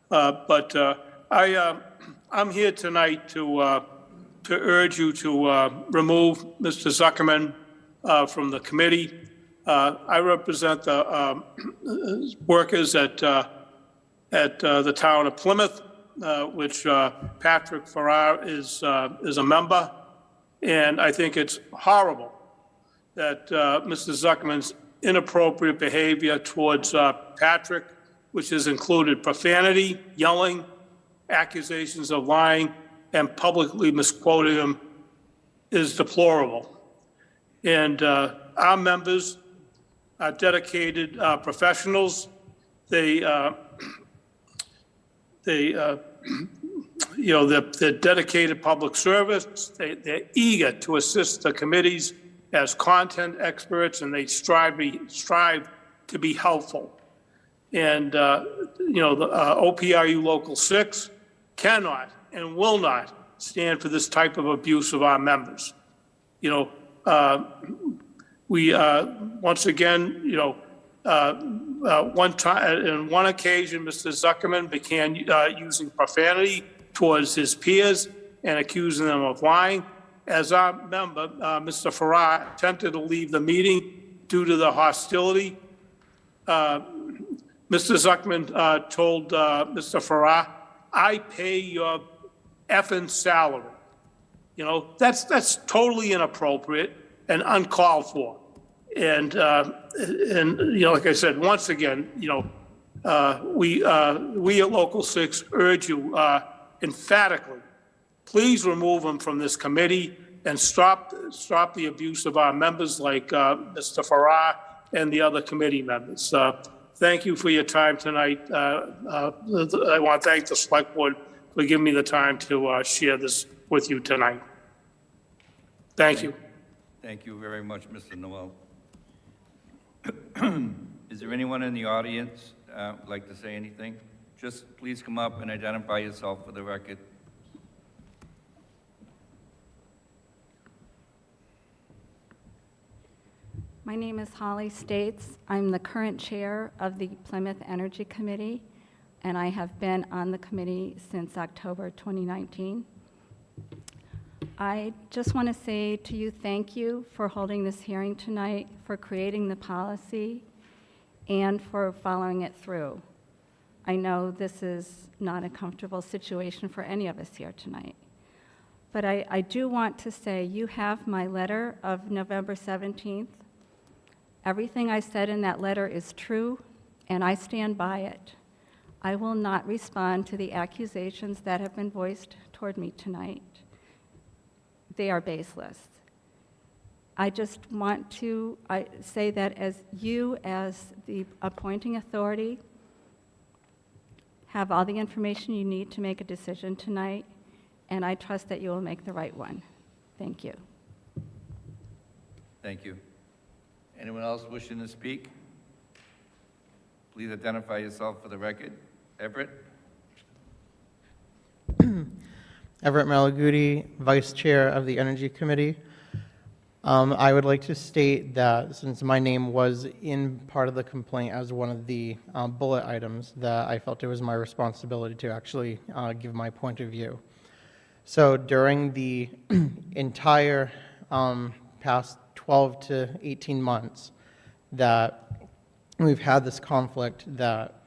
but I'm here tonight to urge you to remove Mr. Zuckerman from the committee. I represent the workers at the town of Plymouth, which Patrick Farrar is a member, and I think it's horrible that Mr. Zuckerman's inappropriate behavior towards Patrick, which has included profanity, yelling, accusations of lying, and publicly misquoting him, is deplorable. And our members are dedicated professionals. They're dedicated public service. They're eager to assist the committees as content experts, and they strive to be helpful. And the OPIU Local 6 cannot and will not stand for this type of abuse of our members. We once again, one time, on one occasion, Mr. Zuckerman began using profanity towards his peers and accusing them of lying. As our member, Mr. Farrar, attempted to leave the meeting due to the hostility, Mr. Zuckerman told Mr. Farrar, "I pay your effing salary." That's totally inappropriate and uncalled for. And like I said, once again, we at Local 6 urge you emphatically, please remove him from this committee and stop the abuse of our members like Mr. Farrar and the other committee members. Thank you for your time tonight. I want to thank the Select Board for giving me the time to share this with you tonight. Thank you. Thank you very much, Mr. Noel. Is there anyone in the audience like to say anything? Just please come up and identify yourself for the record. My name is Holly States. I'm the current chair of the Plymouth Energy Committee, and I have been on the committee since October 2019. I just want to say to you, thank you for holding this hearing tonight, for creating the policy, and for following it through. I know this is not a comfortable situation for any of us here tonight. But I do want to say you have my letter of November 17th. Everything I said in that letter is true, and I stand by it. I will not respond to the accusations that have been voiced toward me tonight. They are baseless. I just want to say that as you, as the appointing authority, have all the information you need to make a decision tonight, and I trust that you will make the right one. Thank you. Thank you. Anyone else wishing to speak? Please identify yourself for the record. Everett? Everett Malaguti, Vice Chair of the Energy Committee. I would like to state that since my name was in part of the complaint as one of the bullet items, that I felt it was my responsibility to actually give my point of view. So during the entire past 12 to 18 months that we've had this conflict, that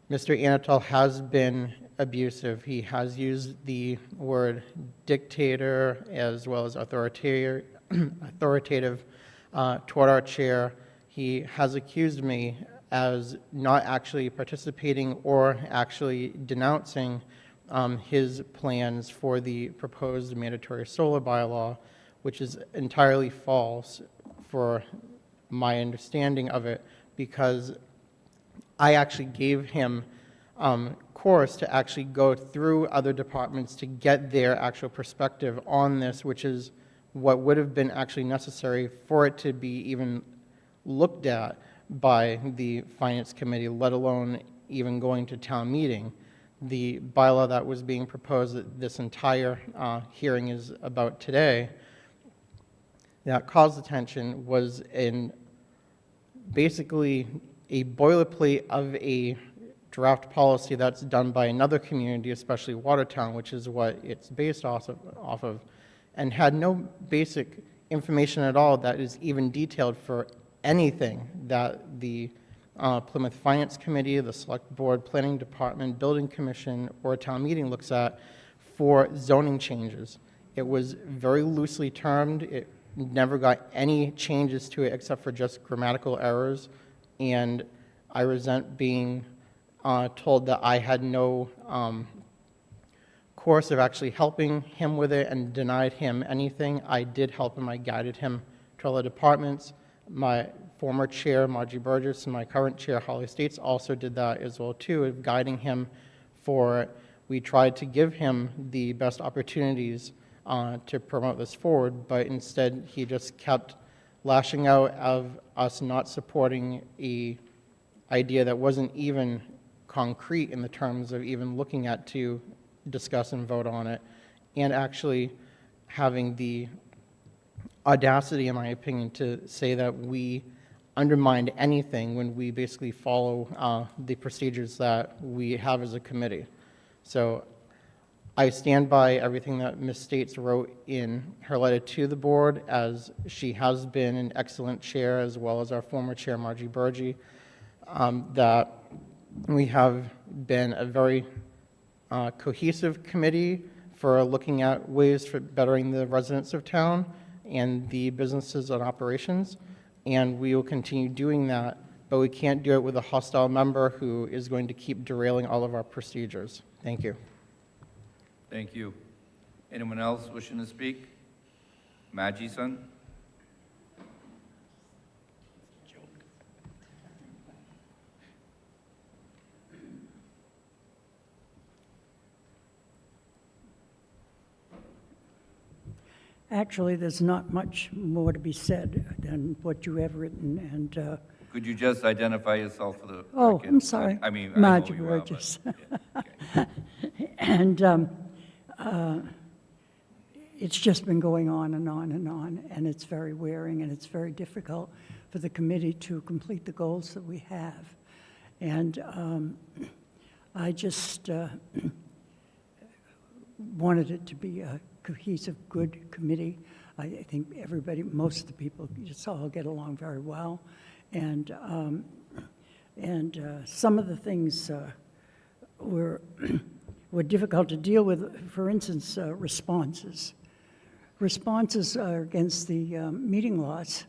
Mr. Anatol has been abusive. He has used the word dictator as well as authoritative toward our chair. He has accused me as not actually participating or actually denouncing his plans for the proposed mandatory solar bylaw, which is entirely false for my understanding of it, because I actually gave him course to actually go through other departments to get their actual perspective on this, which is what would have been actually necessary for it to be even looked at by the Finance Committee, let alone even going to town meeting. The bylaw that was being proposed that this entire hearing is about today, that caused attention, was in basically a boilerplate of a draft policy that's done by another community, especially Watertown, which is what it's based off of, and had no basic information at all that is even detailed for anything that the Plymouth Finance Committee, the Select Board, Planning Department, Building Commission, or town meeting looks at for zoning changes. It was very loosely termed. It never got any changes to it except for just grammatical errors, and I resent being told that I had no course of actually helping him with it and denied him anything. I did help him. I guided him to other departments. My former chair, Margie Burgess, and my current chair, Holly States, also did that as well, too, of guiding him for it. We tried to give him the best opportunities to promote this forward, but instead he just kept lashing out of us not supporting a idea that wasn't even concrete in the terms of even looking at to discuss and vote on it, and actually having the audacity, in my opinion, to say that we undermined anything when we basically follow the procedures that we have as a committee. So I stand by everything that Ms. States wrote in her letter to the board, as she has been an excellent chair, as well as our former chair, Margie Burgess, that we have been a very cohesive committee for looking at ways for bettering the residents of town and the businesses and operations, and we will continue doing that, but we can't do it with a hostile member who is going to keep derailing all of our procedures. Thank you. Thank you. Anyone else wishing to speak? Maggie-san? Actually, there's not much more to be said than what you have written, and, Could you just identify yourself for the oh, record? I'm sorry. I mean, I know Margie who you are, but- Burgess. yeah, okay. And it's just been going on and on and on, and it's very wearing, and it's very difficult for the committee to complete the goals that we have. And I just wanted it to be a cohesive, good committee. I think everybody, most of the people, just all get along very well. And some of the things were difficult to deal with. For instance, responses. Responses are against the meeting laws.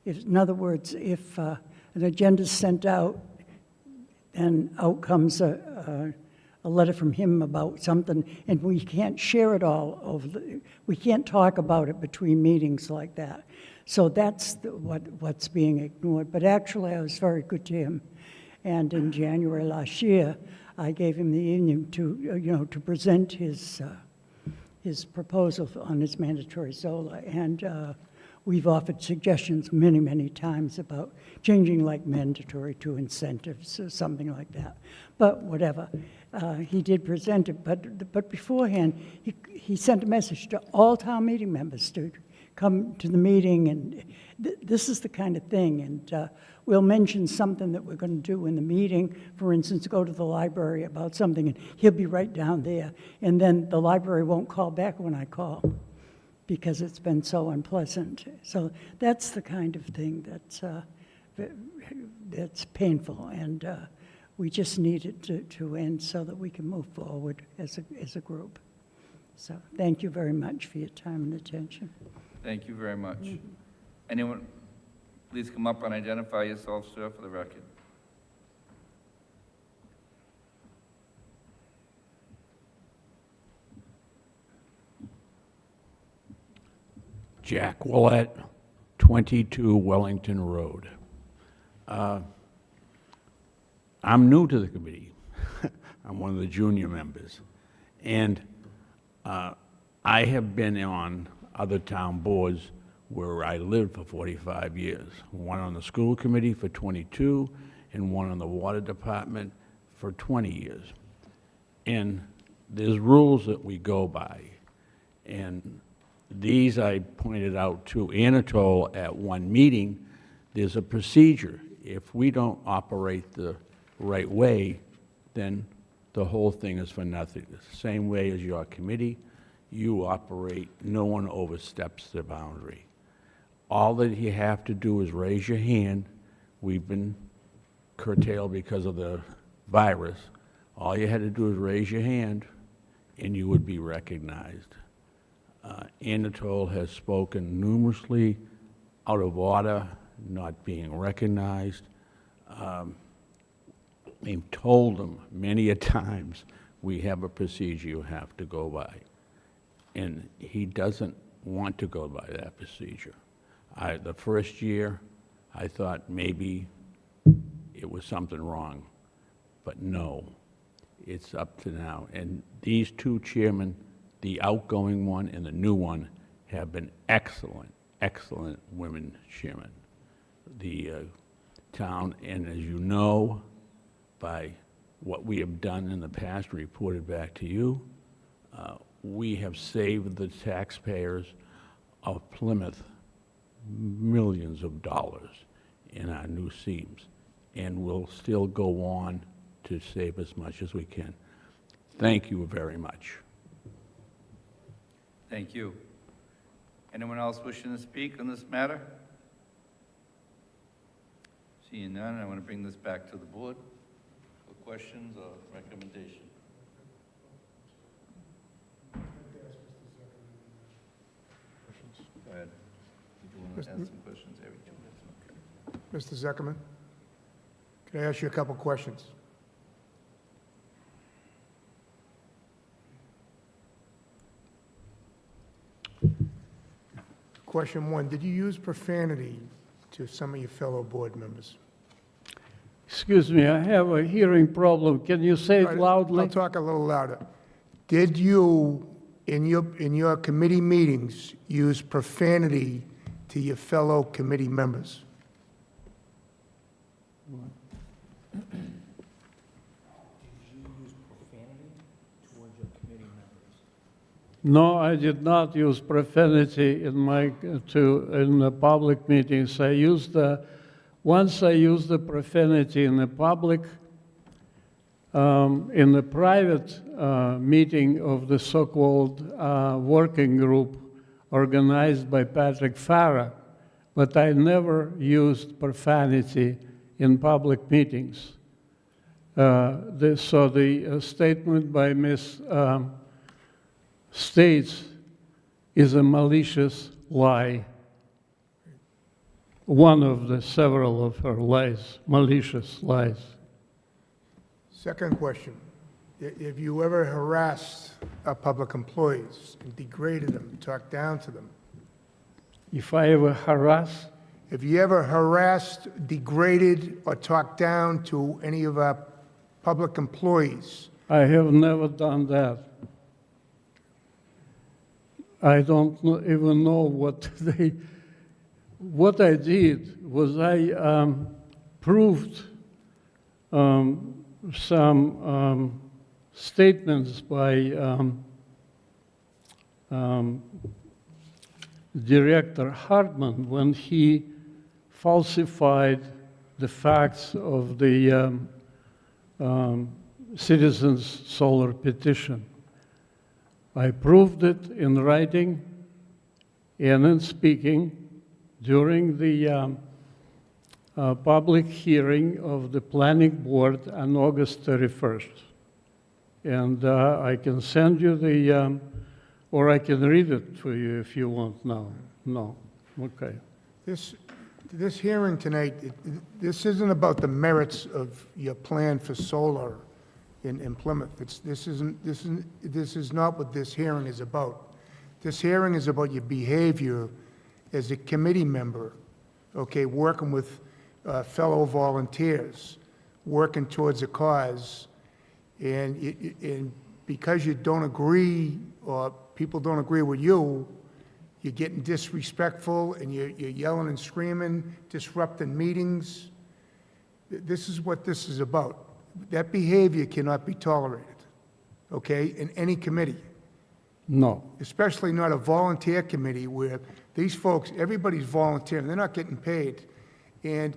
In other words, if an agenda is sent out and out comes a letter from him about something, and we can't share it all we can't talk about it between meetings like that. So that's what's being ignored. But actually, I was very good to him. And in January last year, I gave him the evening to present his proposal on his mandatory solar. And we've offered suggestions many, many times about changing like mandatory to incentives or something like that. But whatever, he did present it. But beforehand, he sent a message to all town meeting members to come to the meeting, and this is the kind of thing. And we'll mention something that we're going to do in the meeting. For instance, go to the library about something, and he'll be right down there. And then the library won't call back when I call because it's been so unpleasant. So that's the kind of thing that's painful, and we just need it to end so that we can move forward as a group. So thank you very much for your time and attention. Thank you very much. Anyone, please come up and identify yourself, sir, for the record. Jack Willett, 22 Wellington Road. I'm new to the committee. I'm one of the junior members. And I have been on other town boards where I lived for 45 years. One on the school committee for 22, and one on the water department for 20 years. And there's rules that we go by. And these I pointed out to Anatole at one meeting. There's a procedure. If we don't operate the right way, then the whole thing is for nothing. It's the same way as your committee. You operate, no one oversteps the boundary. All that you have to do is raise your hand. We've been curtailed because of the virus. All you had to do is raise your hand, and you would be recognized. Anatole has spoken numerously out of order, not being recognized. We've told him many a times, we have a procedure you have to go by. And he doesn't want to go by that procedure. The first year, I thought maybe it was something wrong, but no, it's up to now. And these two chairmen, the outgoing one and the new one, have been excellent, excellent women chairmen. The town, and as you know, by what we have done in the past, reported back to you, we have saved the taxpayers of Plymouth millions of dollars in our new seams, and we'll still go on to save as much as we can. Thank you very much. Thank you. Anyone else wishing to speak on this matter? Seeing none, I want to bring this back to the board for questions or recommendation. Go ahead. Did you want to ask some questions every 2 minutes? Mr. Zuckerman, can I ask you a couple questions? Question one, did you use profanity to some of your fellow board members? Excuse me, I have a hearing problem. Can you say it loudly? I'll talk a little louder. Did you in your committee meetings, use profanity to your fellow committee members? No, I did not use profanity in the public meetings. Once I used the profanity in the public, in the private meeting of the so-called working group organized by Patrick Farah, but I never used profanity in public meetings. So the statement by Ms. States is a malicious lie. One of the several of her lies, malicious lies. Second question, have you ever harassed public employees and degraded them, talked down to them? If I ever harass, Have you ever harassed, degraded, or talked down to any of our public employees? I have never done that. I don't even know what I did was I proved some statements by Director Hartman when he falsified the facts of the citizens' solar petition. I proved it in writing and in speaking during the public hearing of the planning board on August 31st. And I can send you the, or I can read it to you if you want now. No, okay. This hearing tonight, this isn't about the merits of your plan for solar in Plymouth. This is not what this hearing is about. This hearing is about your behavior as a committee member, okay, working with fellow volunteers, working towards a cause, and because you don't agree, or people don't agree with you, you're getting disrespectful, and you're yelling and screaming, disrupting meetings. This is what this is about. That behavior cannot be tolerated, okay, in any committee. No. Especially not a volunteer committee where these folks, everybody's volunteering, they're not getting paid. And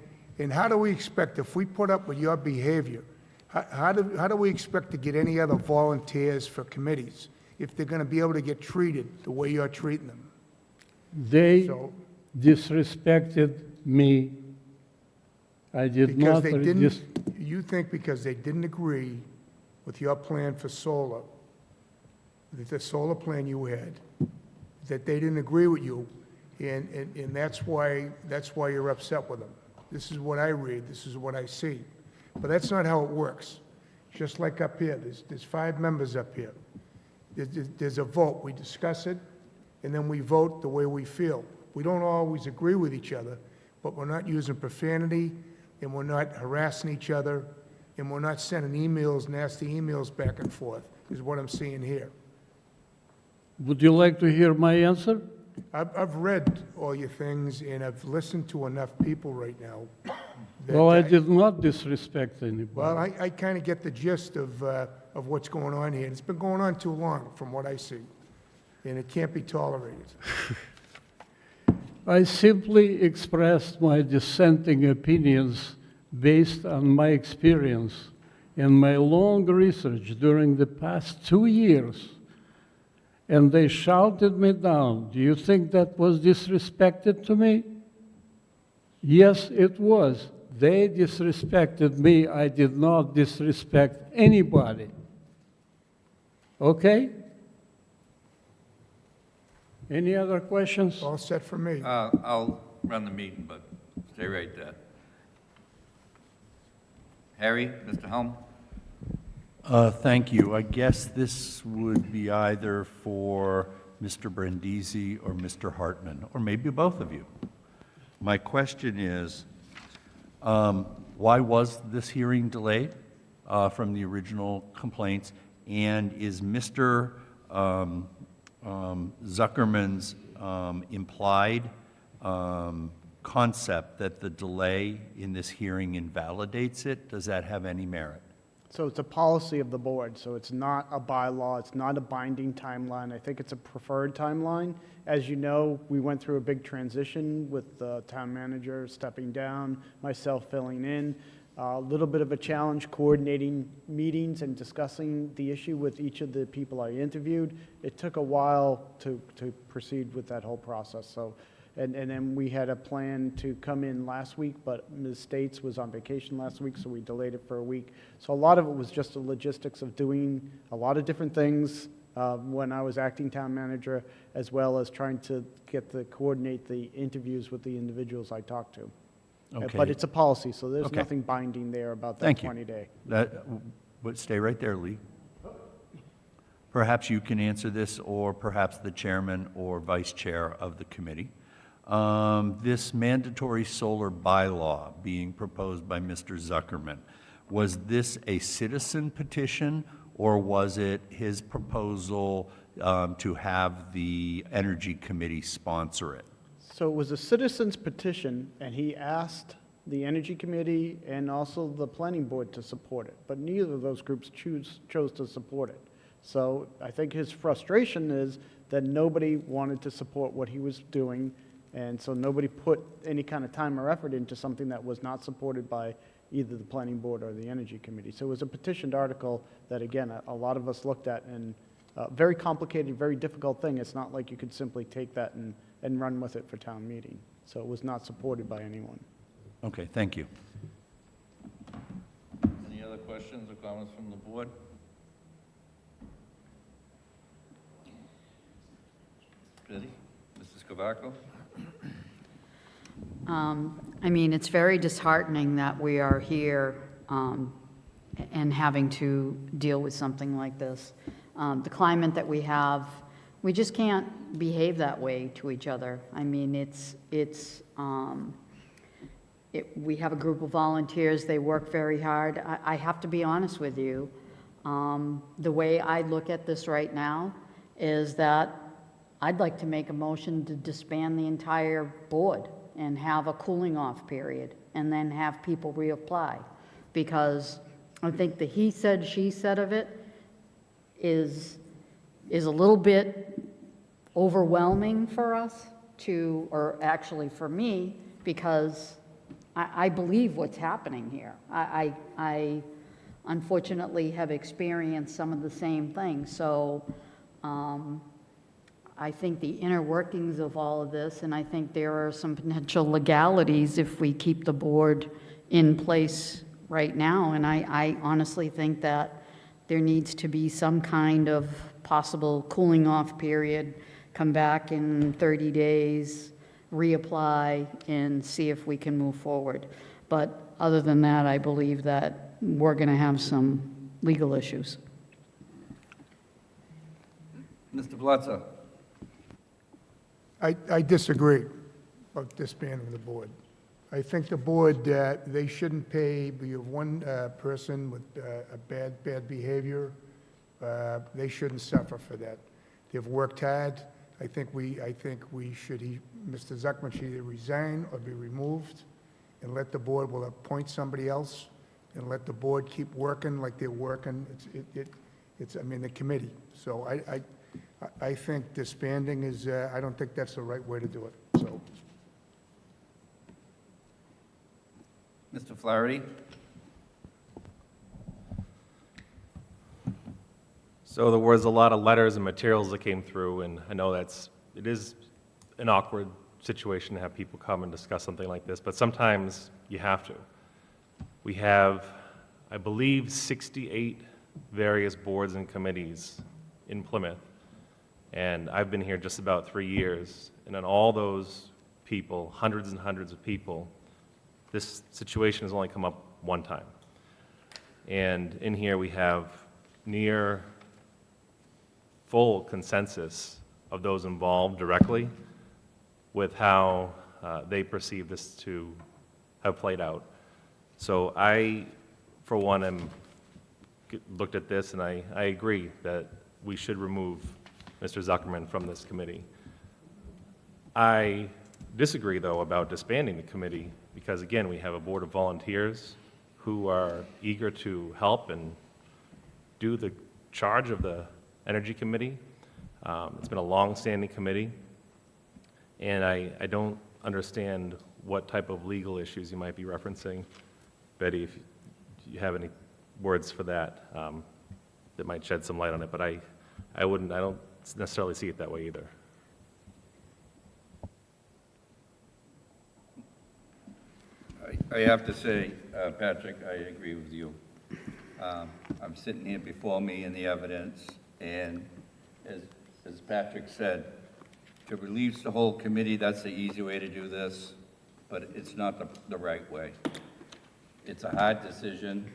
how do we expect, if we put up with your behavior, how do we expect to get any other volunteers for committees if they're going to be able to get treated the way you're treating them? They disrespected me. I did Because not. they didn't, you think because they didn't agree with your plan for solar, the solar plan you had, that they didn't agree with you, and that's why you're upset with them. This is what I read, this is what I see. But that's not how it works. Just like up here, there's 5 members up here. There's a vote, we discuss it, and then we vote the way we feel. We don't always agree with each other, but we're not using profanity, and we're not harassing each other, and we're not sending emails, nasty emails back and forth, is what I'm seeing here. Would you like to hear my answer? I've read all your things, and I've listened to enough people right now. Well, I did not disrespect anybody. Well, I kind of get the gist of what's going on here. It's been going on too long, from what I see, and it can't be tolerated. I simply expressed my dissenting opinions based on my experience and my long research during the past 2 years. And they shouted me down. Do you think that was disrespected to me? Yes, it was. They disrespected me. I did not disrespect anybody. Okay? Any other questions? All set for me. I'll run the meeting, but stay right there. Harry, Mr. Helm? Thank you. I guess this would be either for Mr. Brindisi or Mr. Hartman, or maybe both of you. My question is, why was this hearing delayed from the original complaints? And is Mr. Zuckerman's implied concept that the delay in this hearing invalidates it? Does that have any merit? So it's a policy of the board, so it's not a bylaw, it's not a binding timeline. I think it's a preferred timeline. As you know, we went through a big transition with the town manager stepping down, myself filling in. A little bit of a challenge coordinating meetings and discussing the issue with each of the people I interviewed. It took a while to proceed with that whole process. So, and then we had a plan to come in last week, but Ms. States was on vacation last week, so we delayed it for a week. So a lot of it was just the logistics of doing a lot of different things when I was acting town manager, as well as trying to coordinate the interviews with the individuals I talked to. Okay. But it's a policy, so there's Okay. nothing binding there about that Thank you. 20-day. Stay right there, Lee. Perhaps you can answer this, or perhaps the chairman or vice chair of the committee. This mandatory solar bylaw being proposed by Mr. Zuckerman, was this a citizen petition, or was it his proposal to have the Energy Committee sponsor it? So it was a citizen's petition, and he asked the Energy Committee and also the Planning Board to support it, but neither of those groups chose to support it. So I think his frustration is that nobody wanted to support what he was doing, and so nobody put any kind of time or effort into something that was not supported by either the Planning Board or the Energy Committee. So it was a petitioned article that, again, a lot of us looked at, and very complicated, very difficult thing. It's not like you could simply take that and run with it for town meeting. So it was not supported by anyone. Okay, thank you. Any other questions or comments from the board? Ready? Mrs. Cavaco? I mean, it's very disheartening that we are here and having to deal with something like this. The climate that we have, we just can't behave that way to each other. I mean, we have a group of volunteers, they work very hard. I have to be honest with you. The way I look at this right now is that I'd like to make a motion to disband the entire board and have a cooling off period, and then have people reapply. Because I think the he said, she said of it is a little bit overwhelming for us or actually for me, because I believe what's happening here. I unfortunately have experienced some of the same things. So I think the inner workings of all of this, and I think there are some potential legalities if we keep the board in place right now. And I honestly think that there needs to be some kind of possible cooling off period, come back in 30 days, reapply, and see if we can move forward. But other than that, I believe that we're going to have some legal issues. Mr. Blatzer? I disagree about disbanding the board. I think the board, they shouldn't pay, we have one person with a bad behavior, they shouldn't suffer for that. They've worked hard. I think we should, Mr. Zuckman should either resign or be removed, and let the board, will appoint somebody else, and let the board keep working like they're working. I mean, the committee. So I think disbanding is, I don't think that's the right way to do it, so. Mr. Flaherty? So there was a lot of letters and materials that came through, and I know it is an awkward situation to have people come and discuss something like this, but sometimes you have to. We have, I believe, 68 various boards and committees in Plymouth, and I've been here just about 3 years, and on all those people, hundreds and hundreds of people, this situation has only come up one time. And in here we have near full consensus of those involved directly with how they perceive this to have played out. So I, for one, looked at this and I agree that we should remove Mr. Zuckerman from this committee. I disagree, though, about disbanding the committee because, again, we have a board of volunteers who are eager to help and do the charge of the Energy Committee. It's been a long-standing committee, and I don't understand what type of legal issues you might be referencing. Betty, if you have any words for that, that might shed some light on it, but I don't necessarily see it that way either. I have to say, Patrick, I agree with you. I'm sitting here before me in the evidence, and as Patrick said, to release the whole committee, that's the easy way to do this, but it's not the right way. It's a hard decision,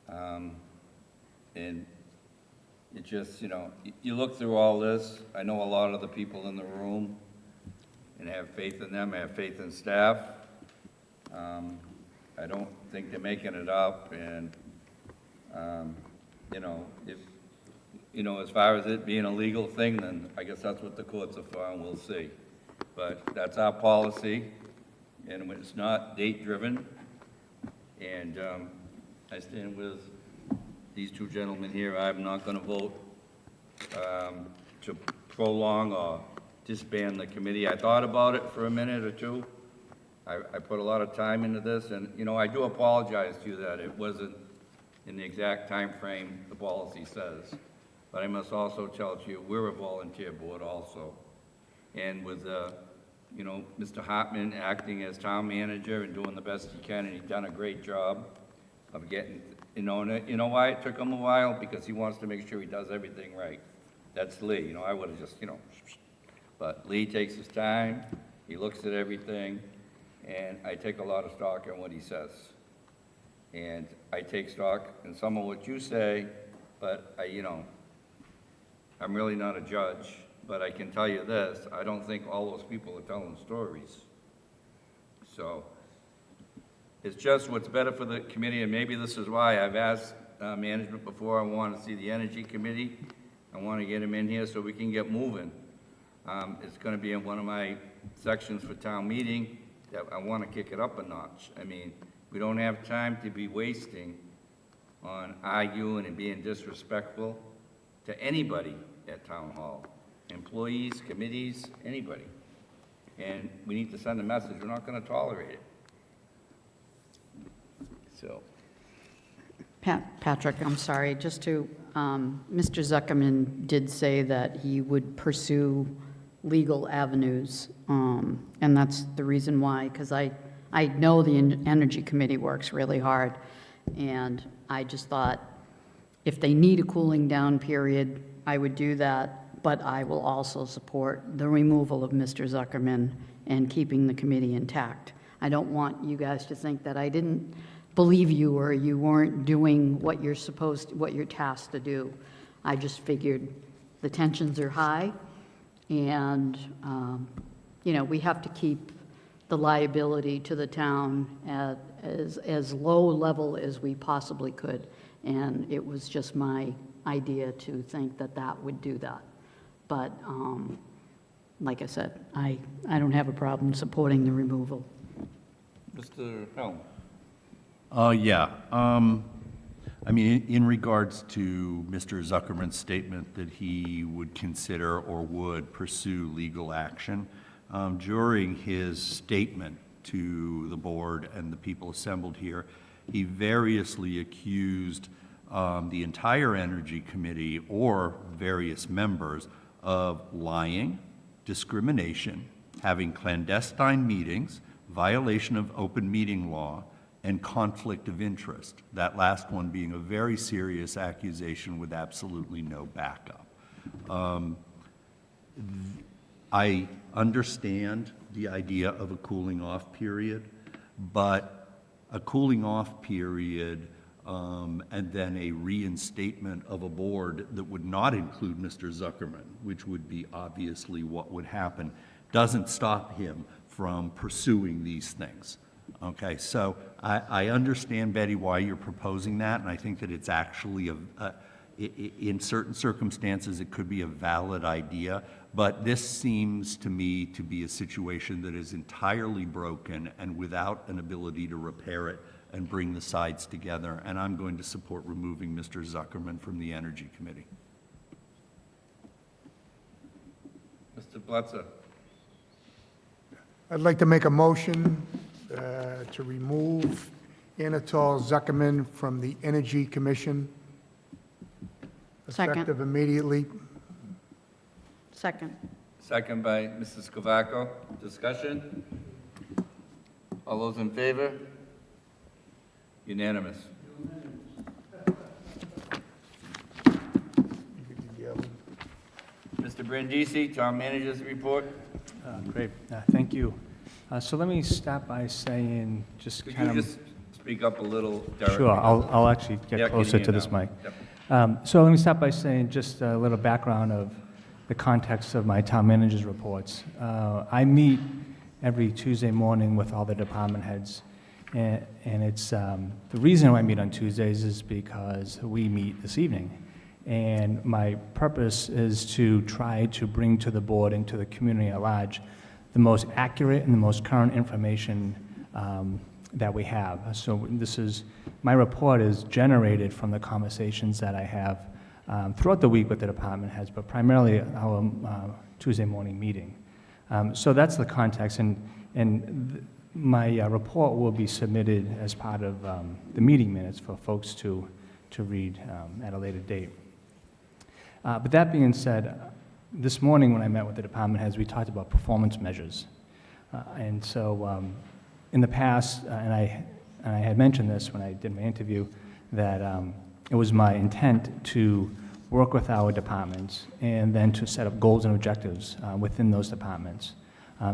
and it just, you look through all this, I know a lot of the people in the room, and I have faith in them, I have faith in staff. I don't think they're making it up, and, as far as it being a legal thing, then I guess that's what the courts are for, and we'll see. But that's our policy, and it's not date-driven, and I stand with these two gentlemen here. I'm not going to vote to prolong or disband the committee. I thought about it for a minute or two. I put a lot of time into this, and, I do apologize to you that it wasn't in the exact time frame the policy says. But I must also tell you, we're a volunteer board also. And with, Mr. Hartman acting as town manager and doing the best he can, and he's done a great job of getting, you know why it took him a while? Because he wants to make sure he does everything right. That's Lee, I would have just, but Lee takes his time, he looks at everything, and I take a lot of stock in what he says. And I take stock in some of what you say, but I'm really not a judge, but I can tell you this, I don't think all those people are telling stories. So, it's just what's better for the committee, and maybe this is why I've asked management before, I want to see the Energy Committee. I want to get them in here so we can get moving. It's going to be in one of my sections for town meeting, that I want to kick it up a notch. I mean, we don't have time to be wasting on arguing and being disrespectful to anybody at town hall, employees, committees, anybody. And we need to send a message, we're not going to tolerate it. So. Patrick, I'm sorry, just to, Mr. Zuckerman did say that he would pursue legal avenues, and that's the reason why, because I know the Energy Committee works really hard, and I just thought if they need a cooling down period, I would do that, but I will also support the removal of Mr. Zuckerman and keeping the committee intact. I don't want you guys to think that I didn't believe you or you weren't doing what you're tasked to do. I just figured the tensions are high, and, we have to keep the liability to the town at as low level as we possibly could. And it was just my idea to think that that would do that. But, like I said, I don't have a problem supporting the removal. Mr. Helm. Yeah. In regards to Mr. Zuckerman's statement that he would consider or would pursue legal action, during his statement to the board and the people assembled here, he variously accused the entire Energy Committee or various members of lying, discrimination, having clandestine meetings, violation of open meeting law, and conflict of interest. That last one being a very serious accusation with absolutely no backup. I understand the idea of a cooling off period, but a cooling off period and then a reinstatement of a board that would not include Mr. Zuckerman, which would be obviously what would happen, doesn't stop him from pursuing these things. Okay, so I understand, Betty, why you're proposing that, and I think that it's actually in certain circumstances, it could be a valid idea, but this seems to me to be a situation that is entirely broken and without an ability to repair it and bring the sides together, and I'm going to support removing Mr. Zuckerman from the Energy Committee. Mr. Blitzer. I'd like to make a motion to remove Anatol Zuckerman from the Energy Commission, Second. effective immediately. Second. Second by Mrs. Cavaco. Discussion? All those in favor? Unanimous. Mr. Brandisi, Town Manager's report. Great, thank you. So let me start by saying, just Could kind you of... just speak up a little, Derek? Sure, I'll actually Yeah, get closer getting to you this now. mic. Yep. So let me start by saying just a little background of the context of my town manager's reports. I meet every Tuesday morning with all the department heads, and it's, the reason I meet on Tuesdays is because we meet this evening. And my purpose is to try to bring to the board and to the community at large the most accurate and the most current information that we have. So this is, my report is generated from the conversations that I have throughout the week with the department heads, but primarily our Tuesday morning meeting. So that's the context, and my report will be submitted as part of the meeting minutes for folks to read at a later date. But that being said, this morning when I met with the department heads, we talked about performance measures. And so in the past, and I had mentioned this when I did my interview, that it was my intent to work with our departments and then to set up goals and objectives within those departments.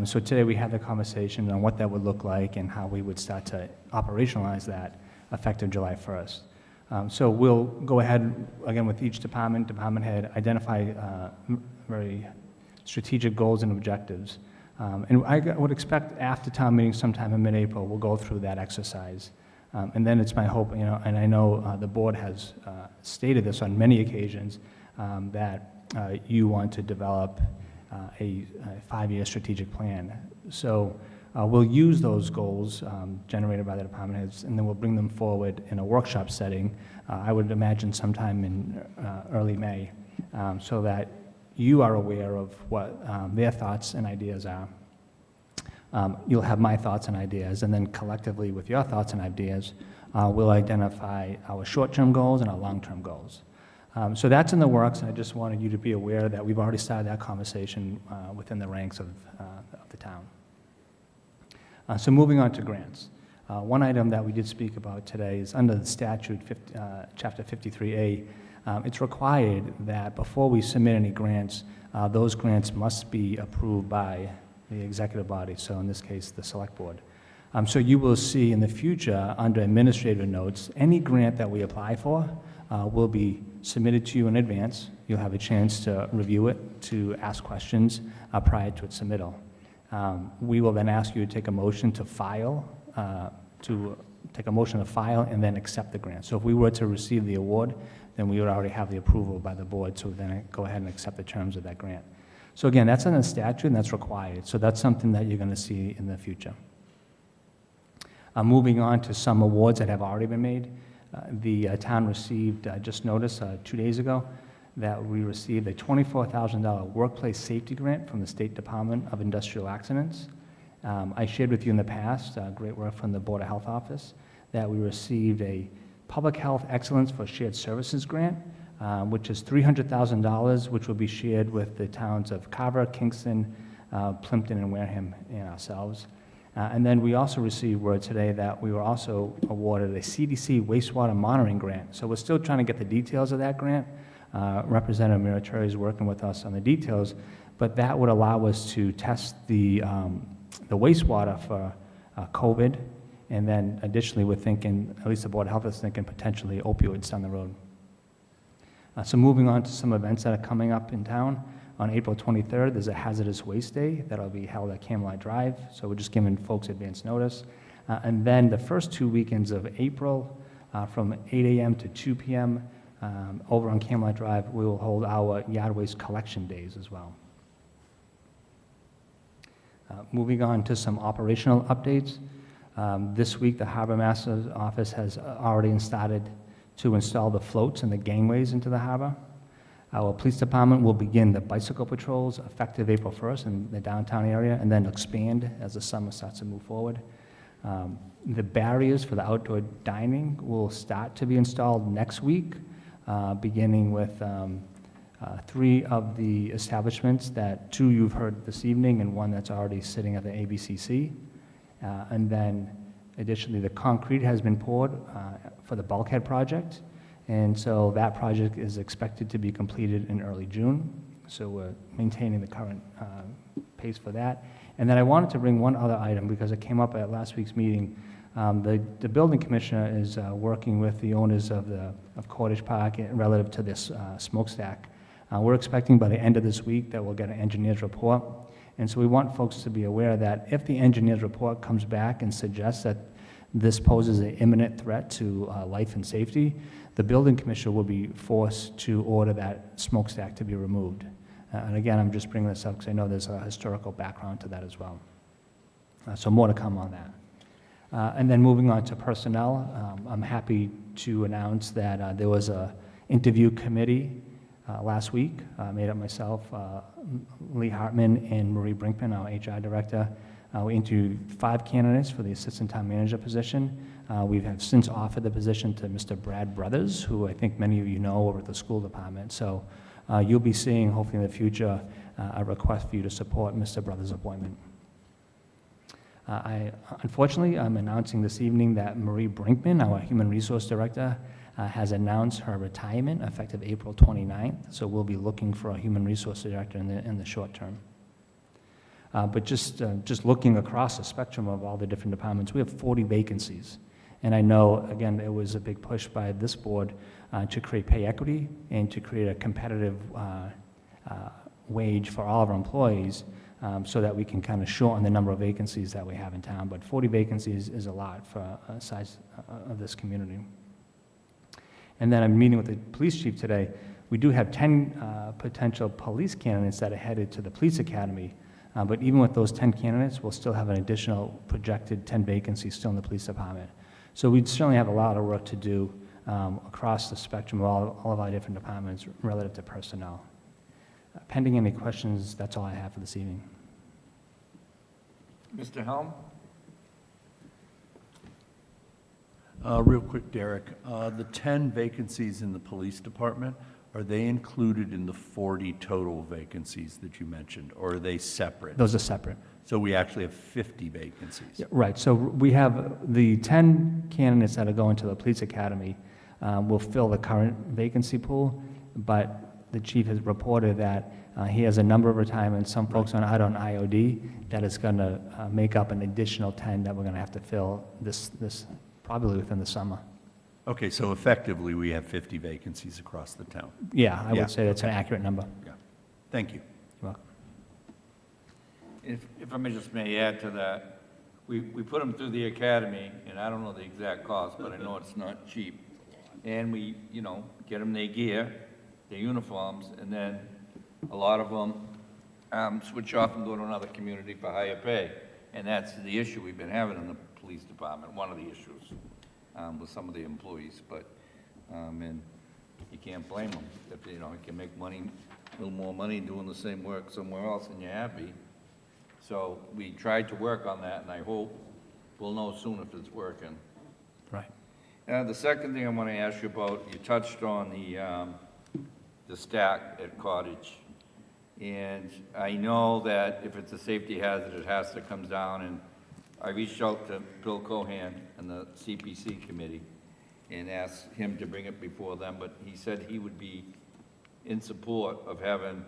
So today we had the conversation on what that would look like and how we would start to operationalize that effective July 1st. So we'll go ahead, again, with each department head, identify very strategic goals and objectives. And I would expect after town meeting sometime in mid-April, we'll go through that exercise. And then it's my hope, and I know the board has stated this on many occasions, that you want to develop a 5-year strategic plan. So we'll use those goals generated by the department heads, and then we'll bring them forward in a workshop setting, I would imagine sometime in early May, so that you are aware of what their thoughts and ideas are. You'll have my thoughts and ideas, and then collectively with your thoughts and ideas, we'll identify our short-term goals and our long-term goals. So that's in the works, and I just wanted you to be aware that we've already started that conversation within the ranks of the town. So moving on to grants. One item that we did speak about today is under the statute, Chapter 53A, it's required that before we submit any grants, those grants must be approved by the executive body, so in this case, the select board. So you will see in the future, under administrative notes, any grant that we apply for will be submitted to you in advance. You'll have a chance to review it, to ask questions prior to its submittal. We will then ask you to take a motion to file, and then accept the grant. So if we were to receive the award, then we would already have the approval by the board, so then go ahead and accept the terms of that grant. So again, that's in the statute and that's required. So that's something that you're going to see in the future. Moving on to some awards that have already been made. The town received, just noticed 2 days ago, that we received a $24,000 workplace safety grant from the State Department of Industrial Accidents. I shared with you in the past, great work from the Board of Health Office, that we received a Public Health Excellence for Shared Services grant, which is $300,000, which will be shared with the towns of Carver, Kingston, Plimpton, and Wareham, and ourselves. And then we also received word today that we were also awarded a CDC wastewater monitoring grant. So we're still trying to get the details of that grant. Representative Muratori is working with us on the details, but that would allow us to test the wastewater for COVID, and then additionally we're thinking, at least the Board of Health is thinking potentially opioids down the road. So moving on to some events that are coming up in town. On April 23rd, there's a hazardous waste day that'll be held at Camelot Drive, so we're just giving folks advance notice. And then the first 2 weekends of April, from 8 a.m. to 2 p.m., Over on Camelot Drive, we will hold our yard waste collection days as well. Moving on to some operational updates. This week, the Harbor Master's Office has already started to install the floats and the gangways into the harbor. Our police department will begin the bicycle patrols effective April 1st in the downtown area, and then expand as the summer starts to move forward. The barriers for the outdoor dining will start to be installed next week, beginning with 3 of the establishments that 2 you've heard this evening and 1 that's already sitting at the ABCC. And then additionally, the concrete has been poured for the bulkhead project. And so that project is expected to be completed in early June. So we're maintaining the current pace for that. And then I wanted to bring one other item because it came up at last week's meeting. The building commissioner is working with the owners of Cottage Park relative to this smokestack. We're expecting by the end of this week that we'll get an engineer's report. And so we want folks to be aware that if the engineer's report comes back and suggests that this poses an imminent threat to life and safety, the building commissioner will be forced to order that smokestack to be removed. And again, I'm just bringing this up because I know there's a historical background to that as well. So more to come on that. And then moving on to personnel, I'm happy to announce that there was an interview committee last week, made up myself, Lee Hartman, and Marie Brinkman, our HR director. We interviewed 5 candidates for the assistant town manager position. We have since offered the position to Mr. Brad Brothers, who I think many of you know over at the school department. So you'll be seeing, hopefully in the future, a request for you to support Mr. Brothers' appointment. Unfortunately, I'm announcing this evening that Marie Brinkman, our human resource director, has announced her retirement effective April 29th. So we'll be looking for a human resource director in the short term. But just looking across the spectrum of all the different departments, we have 40 vacancies. And I know, again, it was a big push by this board to create pay equity and to create a competitive wage for all of our employees so that we can kind of shorten the number of vacancies that we have in town. But 40 vacancies is a lot for a size of this community. And then I'm meeting with the police chief today. We do have 10 potential police candidates that are headed to the police academy. But even with those 10 candidates, we'll still have an additional projected 10 vacancies still in the police department. So we certainly have a lot of work to do across the spectrum of all of our different departments relative to personnel. Pending any questions, that's all I have for this evening. Mr. Helm? Real quick, Derek, the 10 vacancies in the police department, are they included in the 40 total vacancies that you mentioned, or are they separate? Those are separate. So we actually have 50 vacancies. Yeah, right, so we have the 10 candidates that are going to the police academy will fill the current vacancy pool, but the chief has reported that he has a number of retirements, some folks out on IOD, that is going to make up an additional 10 that we're going to have to fill this probably within the summer. Okay, so effectively, we have 50 vacancies across the town. Yeah, I would say that's an accurate number. Yeah. Thank you. You're welcome. If I may add to that, we put them through the academy, and I don't know the exact cost, but I know it's not cheap. And we, get them their gear, their uniforms, and then a lot of them switch off and go to another community for higher pay. And that's the issue we've been having in the police department, one of the issues with some of the employees. But, and you can't blame them. If, you can make money, a little more money doing the same work somewhere else and you're happy. So we tried to work on that, and I hope we'll know soon if it's working. Right. The second thing I want to ask you about, you touched on the stack at Cottage. And I know that if it's a safety hazard, it has to come down. And I reached out to Bill Cohan and the CPC committee and asked him to bring it before them, but he said he would be in support of having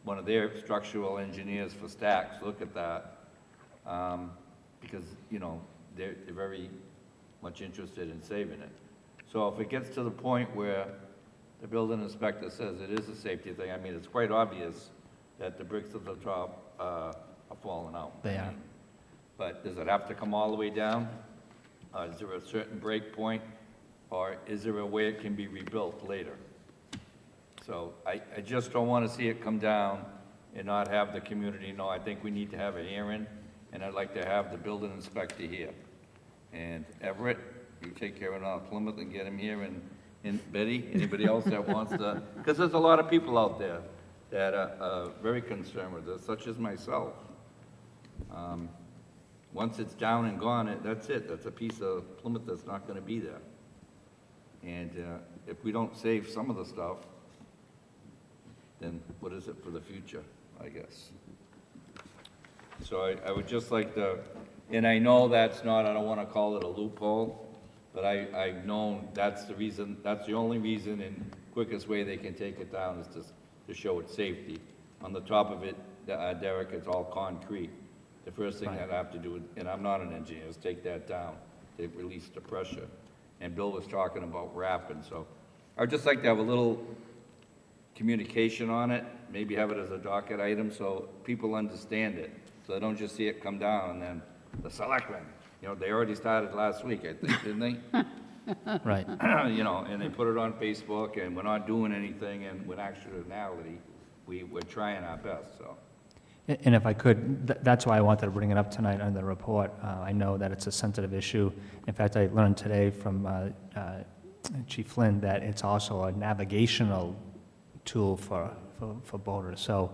one of their structural engineers for stacks look at that, because, they're very much interested in saving it. So if it gets to the point where the building inspector says it is a safety thing, I mean, it's quite obvious that the bricks at the top are falling out. They are. But does it have to come all the way down? Is there a certain break point or is there a way it can be rebuilt later? So I just don't want to see it come down and not have the community know. I think we need to have a hearing, and I'd like to have the building inspector here. And Everett, you take care of Plymouth and get him here, and Betty, anybody else that wants to, because there's a lot of people out there that are very concerned with this, such as myself. Once it's down and gone, that's it. That's a piece of Plymouth that's not going to be there. And if we don't save some of the stuff, then what is it for the future, I guess? So I would just like to, and I know that's not, I don't want to call it a loophole, but I've known that's the reason, that's the only reason and quickest way they can take it down is to show its safety. On the top of it, Derek, it's all concrete. The first thing I'd have to do, and I'm not an engineer, is take that down. They release the pressure. And Bill was talking about wrapping, so I'd just like to have a little communication on it, maybe have it as a docket item so people understand it, so they don't just see it come down and then the selectmen, they already started last week, I think, didn't they? Right. And they put it on Facebook, and we're not doing anything, and with actuality, we're trying our best, so. And if I could, that's why I wanted to bring it up tonight on the report. I know that it's a sensitive issue. In fact, I learned today from Chief Flynn that it's also a navigational tool for boaters. So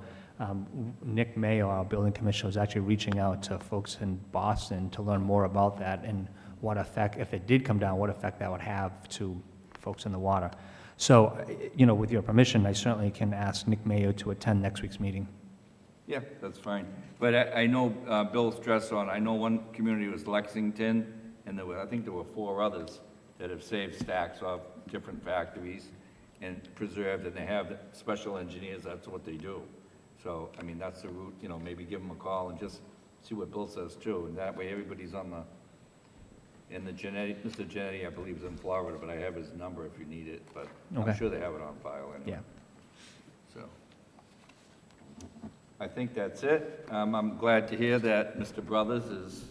Nick Mayo, our building commissioner, was actually reaching out to folks in Boston to learn more about that and what effect, if it did come down, what effect that would have to folks in the water. So, with your permission, I certainly can ask Nick Mayo to attend next week's meeting. Yeah, that's fine. But I know Bill stressed on, I know one community was Lexington, and I think there were 4 others that have saved stacks off different factories and preserved, and they have special engineers, that's what they do. So, I mean, that's the route, maybe give them a call and just see what Bill says too, and that way everybody's on and Mr. Genetti, I believe, is in Florida, but I have his number if you need it, but I'm Okay. sure they have it on file anyway. Yeah. So, I think that's it. I'm glad to hear that Mr. Brothers is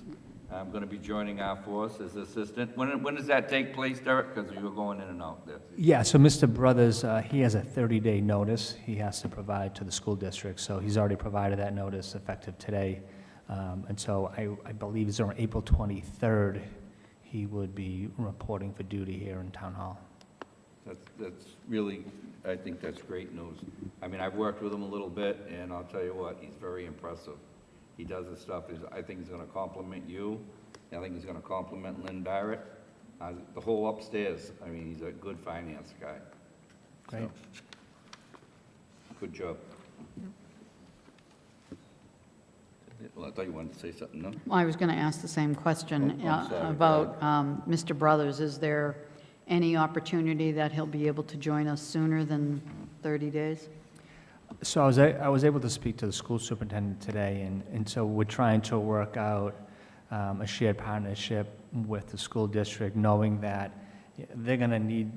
going to be joining our force as assistant. When does that take place, Derek? Because you were going in and out there. Yeah, so Mr. Brothers, he has a 30-day notice he has to provide to the school district, so he's already provided that notice effective today. And so I believe it's on April 23rd, he would be reporting for duty here in Town Hall. That's really, I think that's great news. I mean, I've worked with him a little bit, and I'll tell you what, he's very impressive. He does his stuff. I think he's going to compliment you. I think he's going to compliment Lynn Barrett. The whole upstairs, I mean, he's a good finance guy. Great. So, good job. Well, I thought you wanted to say something, no? Well, I was going to ask the same question Oh, I'm sorry. about Mr. Brothers. Is there any opportunity that he'll be able to join us sooner than 30 days? So I was able to speak to the school superintendent today, and so we're trying to work out a shared partnership with the school district, knowing that they're going to need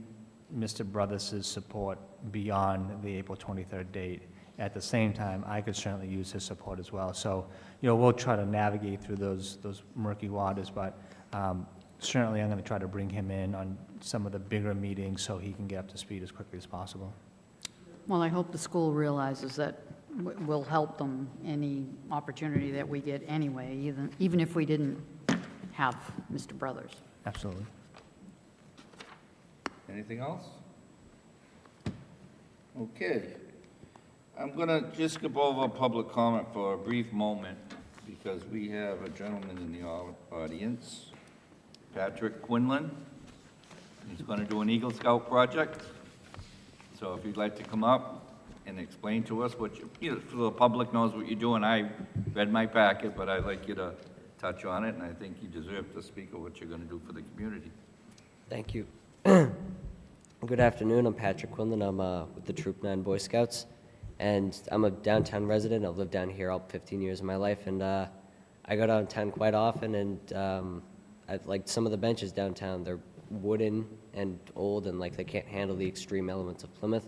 Mr. Brothers' support beyond the April 23rd date. At the same time, I could certainly use his support as well. So, we'll try to navigate through those murky waters, but certainly I'm going to try to bring him in on some of the bigger meetings so he can get up to speed as quickly as possible. Well, I hope the school realizes that we'll help them any opportunity that we get anyway, even if we didn't have Mr. Brothers. Absolutely. Anything else? Okay. I'm going to just skip over public comment for a brief moment because we have a gentleman in the audience, Patrick Quinlan. He's going to do an Eagle Scout project. So if you'd like to come up and explain to us what so the public knows what you're doing. I read my packet, but I'd like you to touch on it, and I think you deserve to speak of what you're going to do for the community. Thank you. Good afternoon. I'm Patrick Quinlan. I'm with the Troop 9 Boy Scouts, and I'm a downtown resident. I've lived down here all 15 years of my life, and I go downtown quite often, and I like some of the benches downtown. They're wooden and old, and like they can't handle the extreme elements of Plymouth.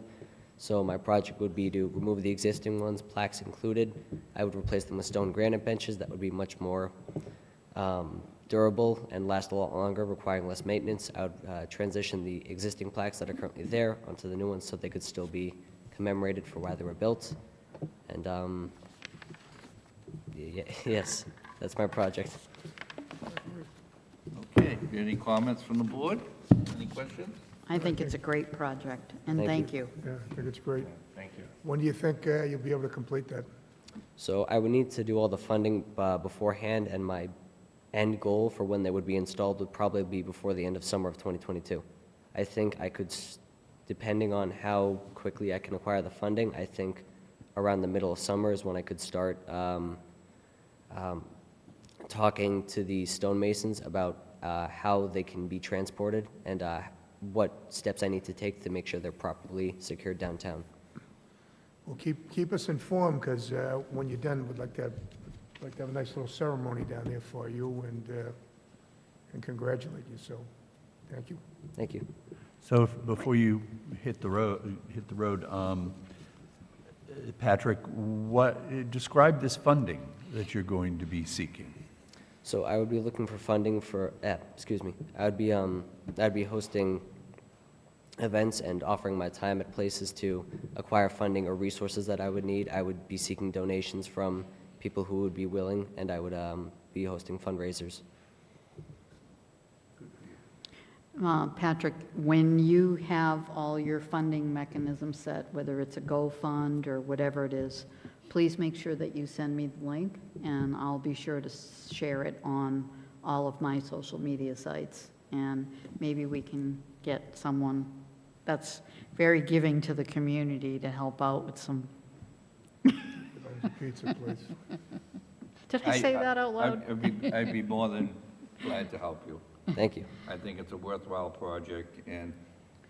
So my project would be to remove the existing ones, plaques included. I would replace them with stone granite benches that would be much more durable and last a lot longer, requiring less maintenance. I would transition the existing plaques that are currently there onto the new ones so they could still be commemorated for why they were built. And yes, that's my project. Okay, any comments from the board? Any questions? I think it's a great project, and Thank thank you. Yeah, I think it's great. Thank you. When do you think you'll be able to complete that? So I would need to do all the funding beforehand, and my end goal for when they would be installed would probably be before the end of summer of 2022. I think I could, depending on how quickly I can acquire the funding, I think around the middle of summer is when I could start talking to the stonemasons about how they can be transported and what steps I need to take to make sure they're properly secured downtown. Well, keep us informed, because when you're done, we'd like to have a nice little ceremony down there for you and congratulate you, so, thank you. Thank you. So before you hit the road, Patrick, describe this funding that you're going to be seeking. So I would be looking for funding for, I'd be hosting events and offering my time at places to acquire funding or resources that I would need. I would be seeking donations from people who would be willing, and I would be hosting fundraisers. Patrick, when you have all your funding mechanisms set, whether it's a GoFund or whatever it is, please make sure that you send me the link, and I'll be sure to share it on all of my social media sites. And maybe we can get someone that's very giving to the community to help out with some. Pizza place. Did I say that out loud? I'd be more than glad to help you. Thank you. I think it's a worthwhile project, and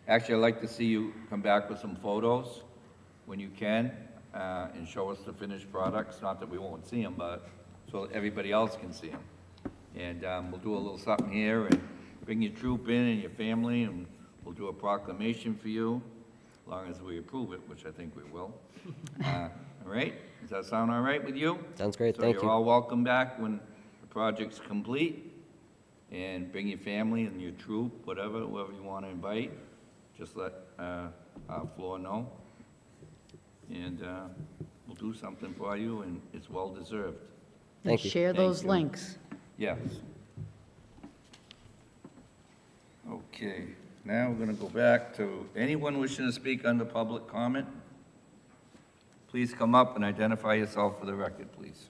actually, I'd like to see you come back with some photos when you can, and show us the finished products, not that we won't see them, but so that everybody else can see them. And we'll do a little something here, and bring your troop in and your family, and we'll do a proclamation for you, as long as we approve it, which I think we will. All right? Does that sound all right with you? Sounds great. So Thank you're you. all welcome back when the project's complete, and bring your family and your troop, whoever you want to invite. Just let our floor know, and we'll do something for you, and it's well-deserved. Thank you. Share Thank those you. links. Yes. Okay, now we're going to go back to anyone wishing to speak under public comment. Please come up and identify yourself for the record, please.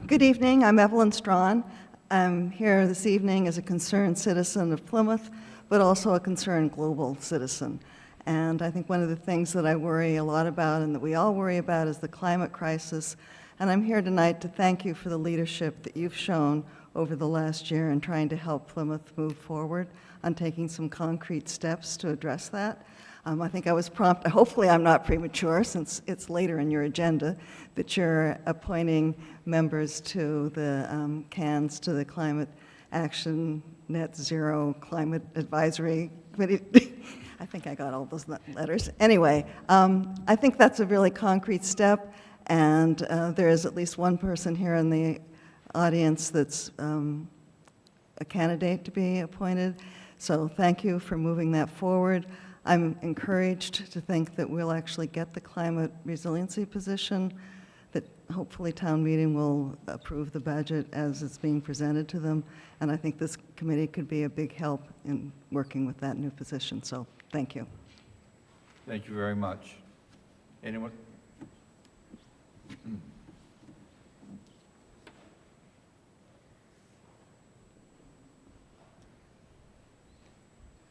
Good evening, I'm Evelyn Strawn. I'm here this evening as a concerned citizen of Plymouth, but also a concerned global citizen. And I think one of the things that I worry a lot about and that we all worry about is the climate crisis. And I'm here tonight to thank you for the leadership that you've shown over the last year in trying to help Plymouth move forward on taking some concrete steps to address that. I think I was hopefully I'm not premature since it's later in your agenda, that you're appointing members to the CANS, to the Climate Action Net Zero Climate Advisory Committee. I think I got all those letters. Anyway, I think that's a really concrete step, and there is at least one person here in the audience that's a candidate to be appointed. So thank you for moving that forward. I'm encouraged to think that we'll actually get the climate resiliency position, that hopefully town meeting will approve the budget as it's being presented to them, and I think this committee could be a big help in working with that new position, so thank you. Thank you very much. Anyone?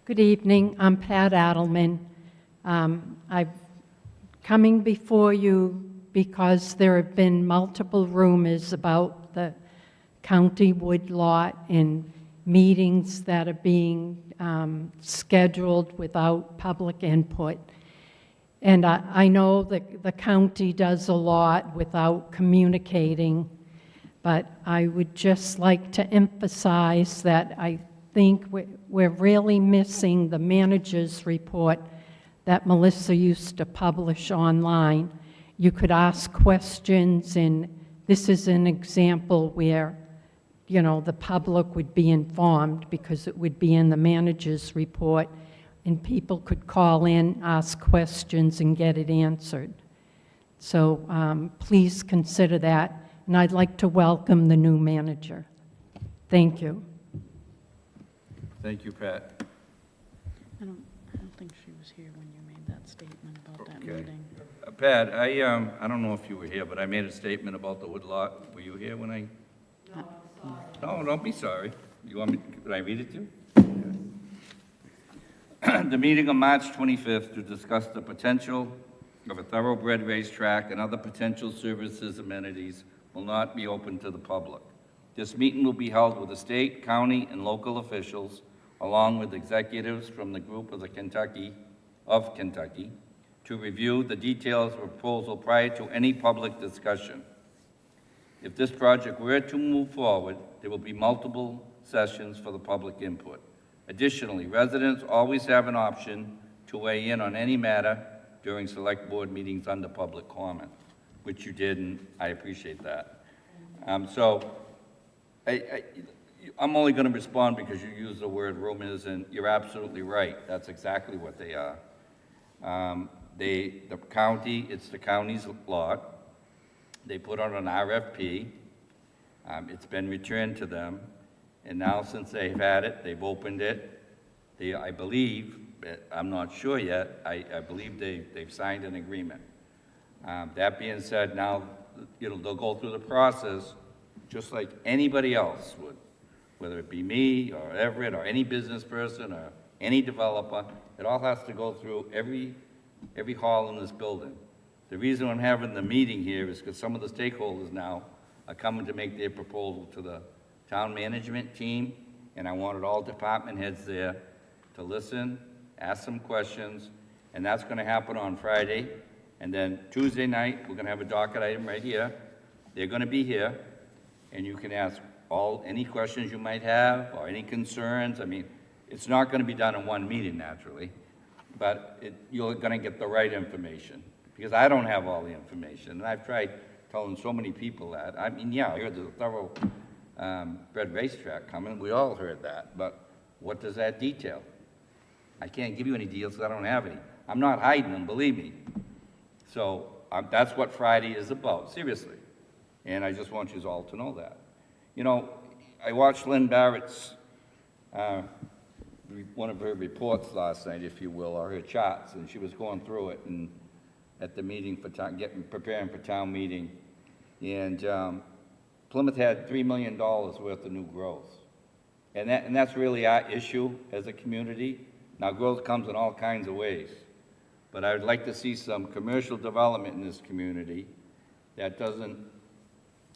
Good evening. I'm Pat Adelman. I'm coming before you because there have been multiple rumors about the county woodlot and meetings that are being scheduled without public input. And I know that the county does a lot without communicating, but I would just like to emphasize that I think we're really missing the manager's report that Melissa used to publish online. you could ask questions, and this is an example where, you know, the public would be informed because it would be in the manager's report, and people could call in, ask questions, and get it answered. So please consider that, and I'd like to welcome the new manager. Thank you. Thank you, Pat. I don't think she was here when you made that statement about that Okay. meeting. Pat, I don't know if you were here, but I made a statement about the woodlot. Were you here when I? No, don't be sorry. You want me, can I read it to you? The meeting on March 25th to discuss the potential of a thoroughbred racetrack and other potential services amenities will not be open to the public. This meeting will be held with the state, county, and local officials, along with executives from the group of Kentucky, to review the details of the proposal prior to any public discussion. If this project were to move forward, there will be multiple sessions for the public input. Additionally, residents always have an option to weigh in on any matter during select board meetings under public comment, which you did, and I appreciate that. I'm only going to respond because you used the word rumors, and you're absolutely right. That's exactly what they are. The county, it's the county's lot. They put out an RFP. It's been returned to them. And now, since they've had it, they've opened it. I believe, I'm not sure yet, I believe they've signed an agreement. That being said, now, they'll go through the process just like anybody else would, whether it be me or Everett or any business person or any developer. It all has to go through every hall in this building. The reason I'm having the meeting here is because some of the stakeholders now are coming to make their proposal to the town management team, and I wanted all department heads there to listen, ask some questions, and that's gonna happen on Friday. And then Tuesday night, we're gonna have a docket item right here. They're gonna be here, and you can ask any questions you might have or any concerns. I mean, it's not gonna be done in one meeting naturally, but you're gonna get the right information, because I don't have all the information, and I've tried telling so many people that. I mean, yeah, I heard there's a thoroughbred racetrack coming, we all heard that, but what does that detail? I can't give you any deals because I don't have any. I'm not hiding them, believe me. So that's what Friday is about, seriously. And I just want you all to know that. You know, I watched Lynn Barrett's, one of her reports last night, if you will, or her charts, and she was going through it and at the meeting for preparing for town meeting. And Plymouth had $3 million worth of new growth. And that's really our issue as a community. Now, growth comes in all kinds of ways, but I would like to see some commercial development in this community that doesn't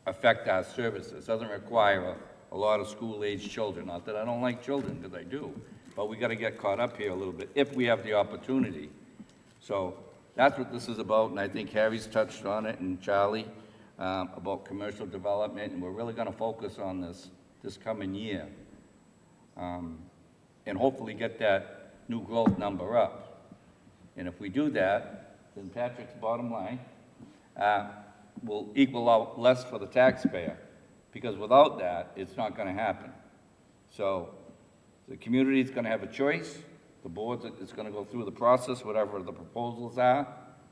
affect our services, doesn't require a lot of school-aged children. Not that I don't like children, because I do, but we got to get caught up here a little bit if we have the opportunity. So that's what this is about, and I think Harry's touched on it, and Charlie, about commercial development, and we're really going to focus on this coming year, and hopefully get that new growth number up. And if we do that, then Patrick's bottom line will equal out less for the taxpayer, because without that, it's not going to happen. So the community is going to have a choice. The board is going to go through the process, whatever the proposals are,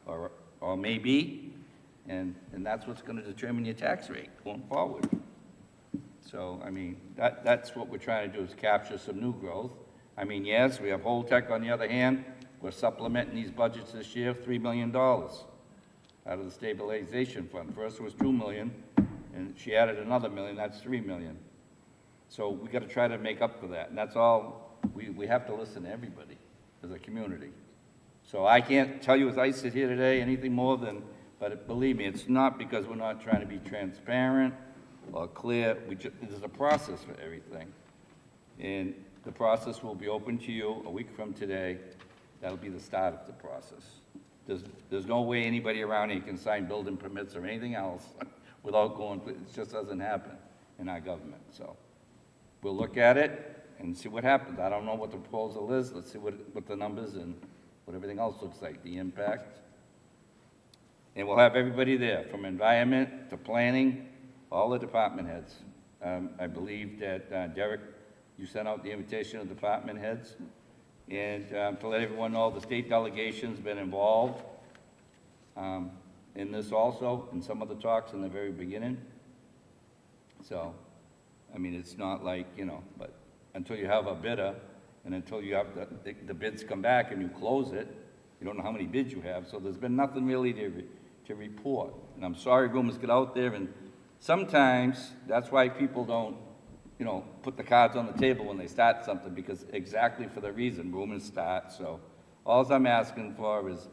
or may be, and that's what's going to determine your tax rate going forward. So, I mean, that's what we're trying to do, is capture some new growth. I mean, yes, we have Holtec on the other hand. We're supplementing these budgets this year, $3 million out of the stabilization fund. First it was $2 million, and she added another $1 million, that's $3 million. So we got to try to make up for that, and that's all, we have to listen to everybody as a community. So I can't tell you as I sit here today anything more than, but believe me, it's not because we're not trying to be transparent or clear. There's a process for everything. And the process will be open to you a week from today. That'll be the start of the process. There's no way anybody around here can sign building permits or anything else without going, it just doesn't happen in our government. So we'll look at it and see what happens. I don't know what the proposal is. Let's see what the numbers and what everything else looks like, the impact. And we'll have everybody there, from environment to planning, all the department heads. I believe that, Derek, you sent out the invitation to department heads. And to let everyone know, the state delegation's been involved in this also, in some of the talks in the very beginning. So, I mean, it's not like, you know, but until you have a bidder, and until you have the bids come back and you close it, you don't know how many bids you have, so there's been nothing really to report. And I'm sorry rumors get out there, and sometimes that's why people don't, you know, put the cards on the table when they start something, because exactly for the reason, rumors start. So all I'm asking for is,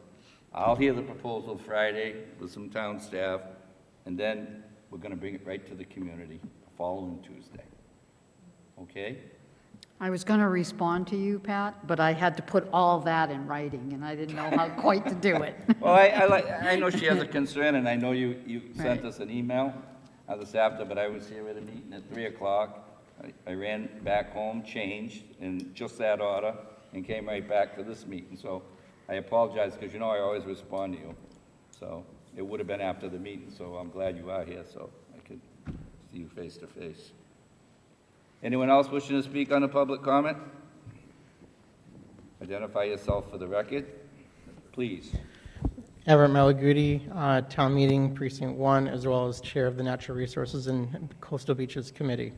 I'll hear the proposal Friday with some town staff, and then we're gonna bring it right to the community the following Tuesday. Okay? I was going to respond to you, Pat, but I had to put all that in writing, and I didn't know how quite to do it. Well, I know she has a concern, and I know you sent Right. us an email this after, but I was here at a meeting at 3 o'clock. I ran back home, changed in just that order, and came right back to this meeting. So I apologize, because you know I always respond to you. So it would have been after the meeting, so I'm glad you are here, so I could see you face to face. Anyone else wishing to speak on a public comment? Identify yourself for the record, please. Everett Malaguti, Town Meeting Precinct 1, as well as Chair of the Natural Resources and Coastal Beaches Committee.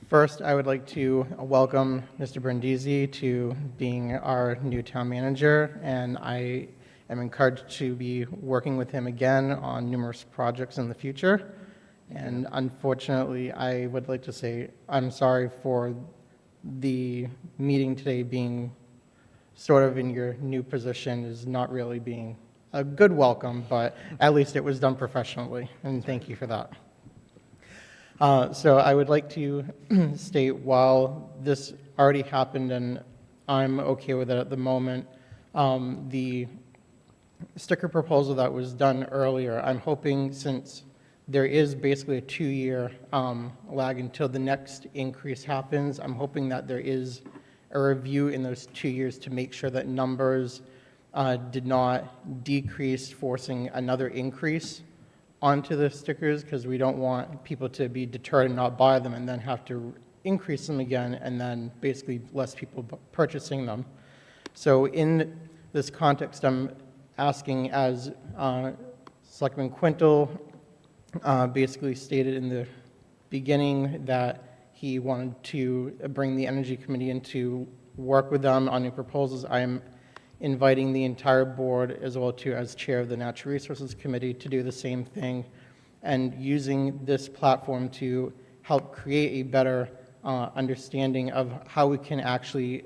First, I would like to welcome Mr. Brindisi to being our new town manager, and I am encouraged to be working with him again on numerous projects in the future. And unfortunately, I would like to say I'm sorry for the meeting today being sort of in your new position is not really being a good welcome, but at least it was done professionally, and thank you for that. So I would like to state, while this already happened and I'm okay with it at the moment, the sticker proposal that was done earlier, I'm hoping, since there is basically a 2-year lag until the next increase happens, I'm hoping that there is a review in those 2 years to make sure that numbers did not decrease, forcing another increase onto the stickers, because we don't want people to be deterred and not buy them and then have to increase them again, and then basically less people purchasing them. So in this context, I'm asking, as Selectman Quintal basically stated in the beginning, that he wanted to bring the Energy Committee in to work with them on new proposals. I am inviting the entire board, as well too as chair of the Natural Resources Committee, to do the same thing, and using this platform to help create a better understanding of how we can actually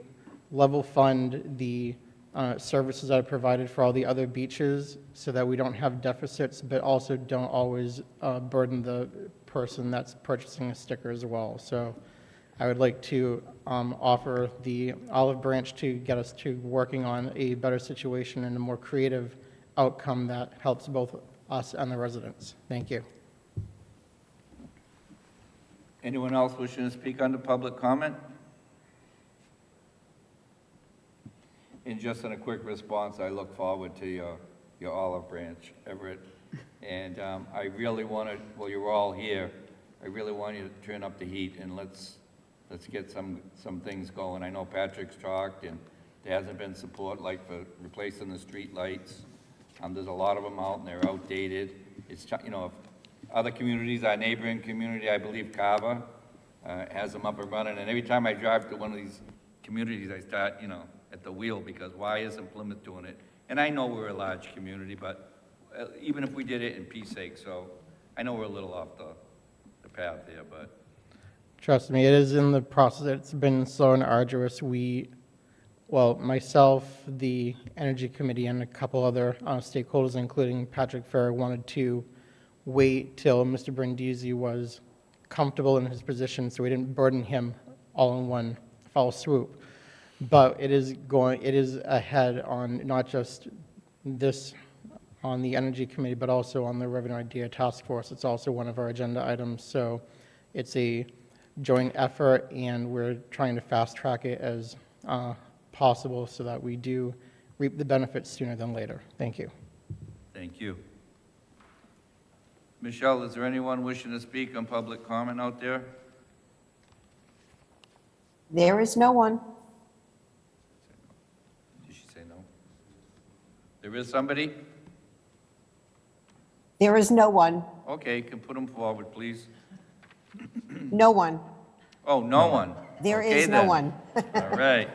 level fund the services that are provided for all the other beaches, so that we don't have deficits, but also don't always burden the person that's purchasing a sticker as well. So I would like to offer the olive branch to get us to working on a better situation and a more creative outcome that helps both us and the residents. Thank you. Anyone else wishing to speak under public comment? And just in a quick response, I look forward to your olive branch, Everett. And I really want to, well, you're all here, I really want you to turn up the heat, and let's get some things going. I know Patrick's talked, and there hasn't been support, like for replacing the street lights. There's a lot of them out, and they're outdated. It's, you know, if other communities, our neighboring community, I believe Carver, has them up and running, and every time I drive to one of these communities, I start, you know, at the wheel, because why isn't Plymouth doing it? And I know we're a large community, but even if we did it in peace sake, so I know we're a little off the path there, but. Trust me, it is in the process. It's been slow and arduous. Myself, the Energy Committee, and a couple other stakeholders, including Patrick Farrer, wanted to wait till Mr. Brindisi was comfortable in his position, so we didn't burden him all in one foul swoop. But it is ahead on not just this, on the Energy Committee, but also on the Revenue Idea Task Force. It's also one of our agenda items, so it's a joint effort, and we're trying to fast track it as possible so that we do reap the benefits sooner than later. Thank you. Thank you. Michelle, is there anyone wishing to speak on public comment out there? There is no one. Did she say no? There is somebody? There is no one. Okay, can put them forward, please. No one. Oh, no one? There Okay, is no then. one. All right.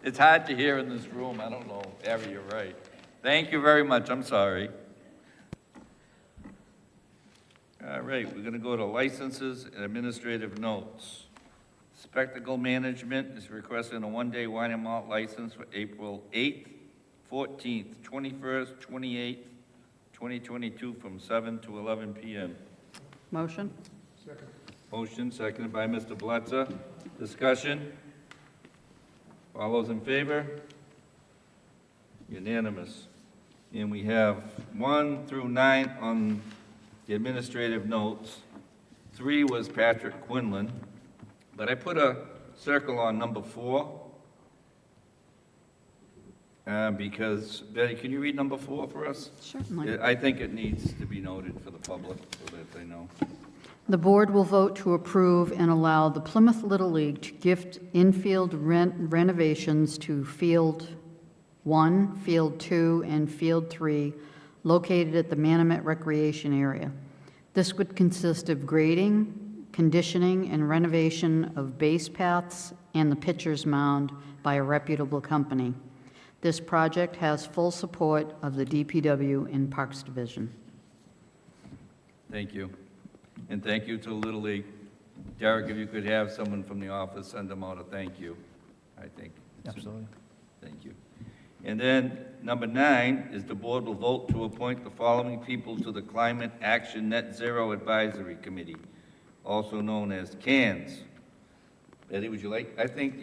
It's hard to hear in this room, I don't know. Abby, you're right. Thank you very much, I'm sorry. All right, we're gonna go to licenses and administrative notes. Spectacle Management is requesting a one-day wine and malt license for April 8th, 14th, 21st, 28th, 2022, from 7 to 11 p.m. Motion? Motion seconded by Mr. Blitzer. Discussion? All those in favor? Unanimous. And we have 1 through 9 on the administrative notes. 3 was Patrick Quinlan, but I put a circle on number 4 because, Betty, can you read number 4 for us? Certainly. I think it needs to be noted for the public so that they know. The board will vote to approve and allow the Plymouth Little League to gift infield renovations to Field 1, Field 2, and Field 3 located at the Manomet Recreation Area. This would consist of grading, conditioning, and renovation of base paths and the pitcher's mound by a reputable company. This project has full support of the DPW and Parks Division. Thank you. And thank you to the Little League. Derek, if you could have someone from the office send them out a thank you, I think. Absolutely. Thank you. And then, number 9 is the board will vote to appoint the following people to the Climate Action Net Zero Advisory Committee, also known as CANS. Betty, would you like, I think,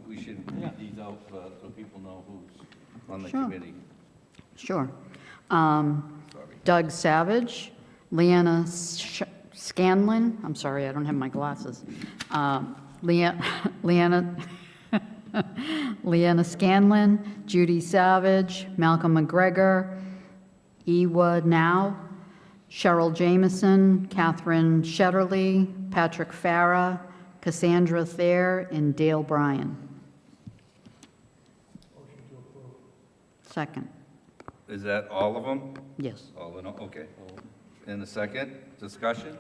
we should read these out so people know who's on the Sure. committee. Sure. Doug Savage, Leanna Scanlon, I'm sorry, I don't have my glasses. Leanna Scanlon, Judy Savage, Malcolm McGregor, Ewa Now, Cheryl Jameson, Catherine Shetterly, Patrick Farah, Cassandra Thayer, and Dale Bryan. Second. Is that all of them? Yes. All in all, okay. In a second, discussion?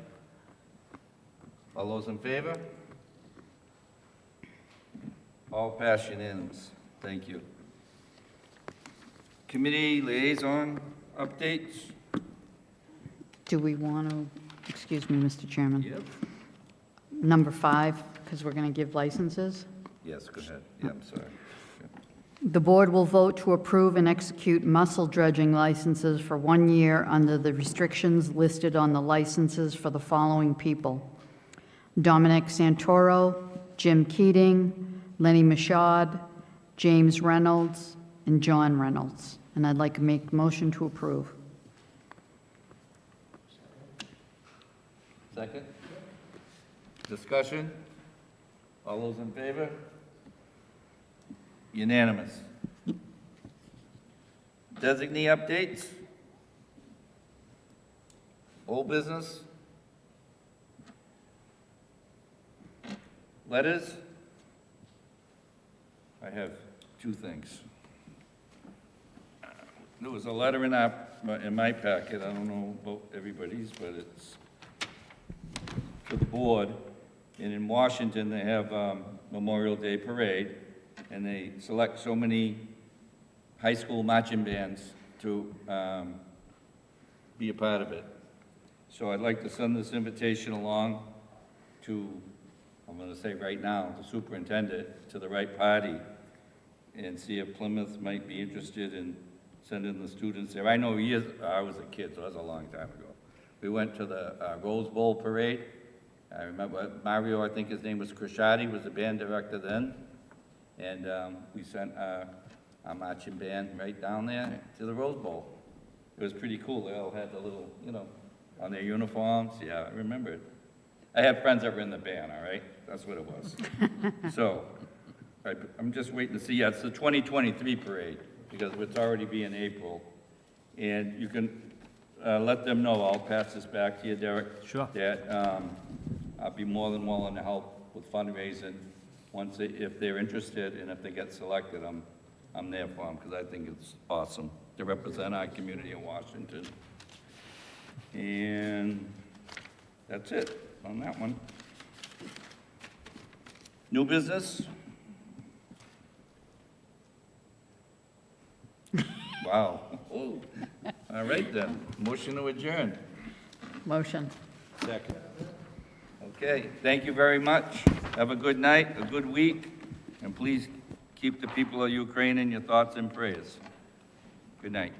All those in favor? All passed unanimous. Thank you. Committee liaison updates? Do we want to, excuse me, Mr. Chairman? Yep. Number 5, because we're going to give licenses. Yes, go ahead. Yeah, I'm sorry. The board will vote to approve and execute mussel dredging licenses for 1 year under the restrictions listed on the licenses for the following people: Dominic Santoro, Jim Keating, Lenny Michaud, James Reynolds, and John Reynolds. And I'd like to make a motion to approve. Second? Discussion? All those in favor? Unanimous. Designee updates? Old business? Letters? I have 2 things. There was a letter in my packet, I don't know about everybody's, but it's to the board. And in Washington, they have Memorial Day Parade, and they select so many high school marching bands to be a part of it. So I'd like to send this invitation along to, I'm going to say right now, the superintendent, to the right party, and see if Plymouth might be interested in sending the students there. I know I was a kid, so that's a long time ago. We went to the Rose Bowl Parade. I remember Mario, I think his name was Cresciati, was the band director then. And we sent our marching band right down there to the Rose Bowl. It was pretty cool. They all had the little, on their uniforms. Yeah, I remember it. I had friends that were in the band, all right? That's what it was. So, I'm just waiting to see. Yeah, it's the 2023 parade, because it's already be in April. And you can let them know, I'll pass this back to you, Derek. Sure. That I'll be more than willing to help with fundraising if they're interested, and if they get selected, I'm there for them, because I think it's awesome to represent our community in Washington. And that's it on that one. New business? Wow. Ooh. All right then, motion to adjourn. Motion. Second. Okay, thank you very much. Have a good night, a good week, and please keep the people of Ukraine in your thoughts and prayers. Good night.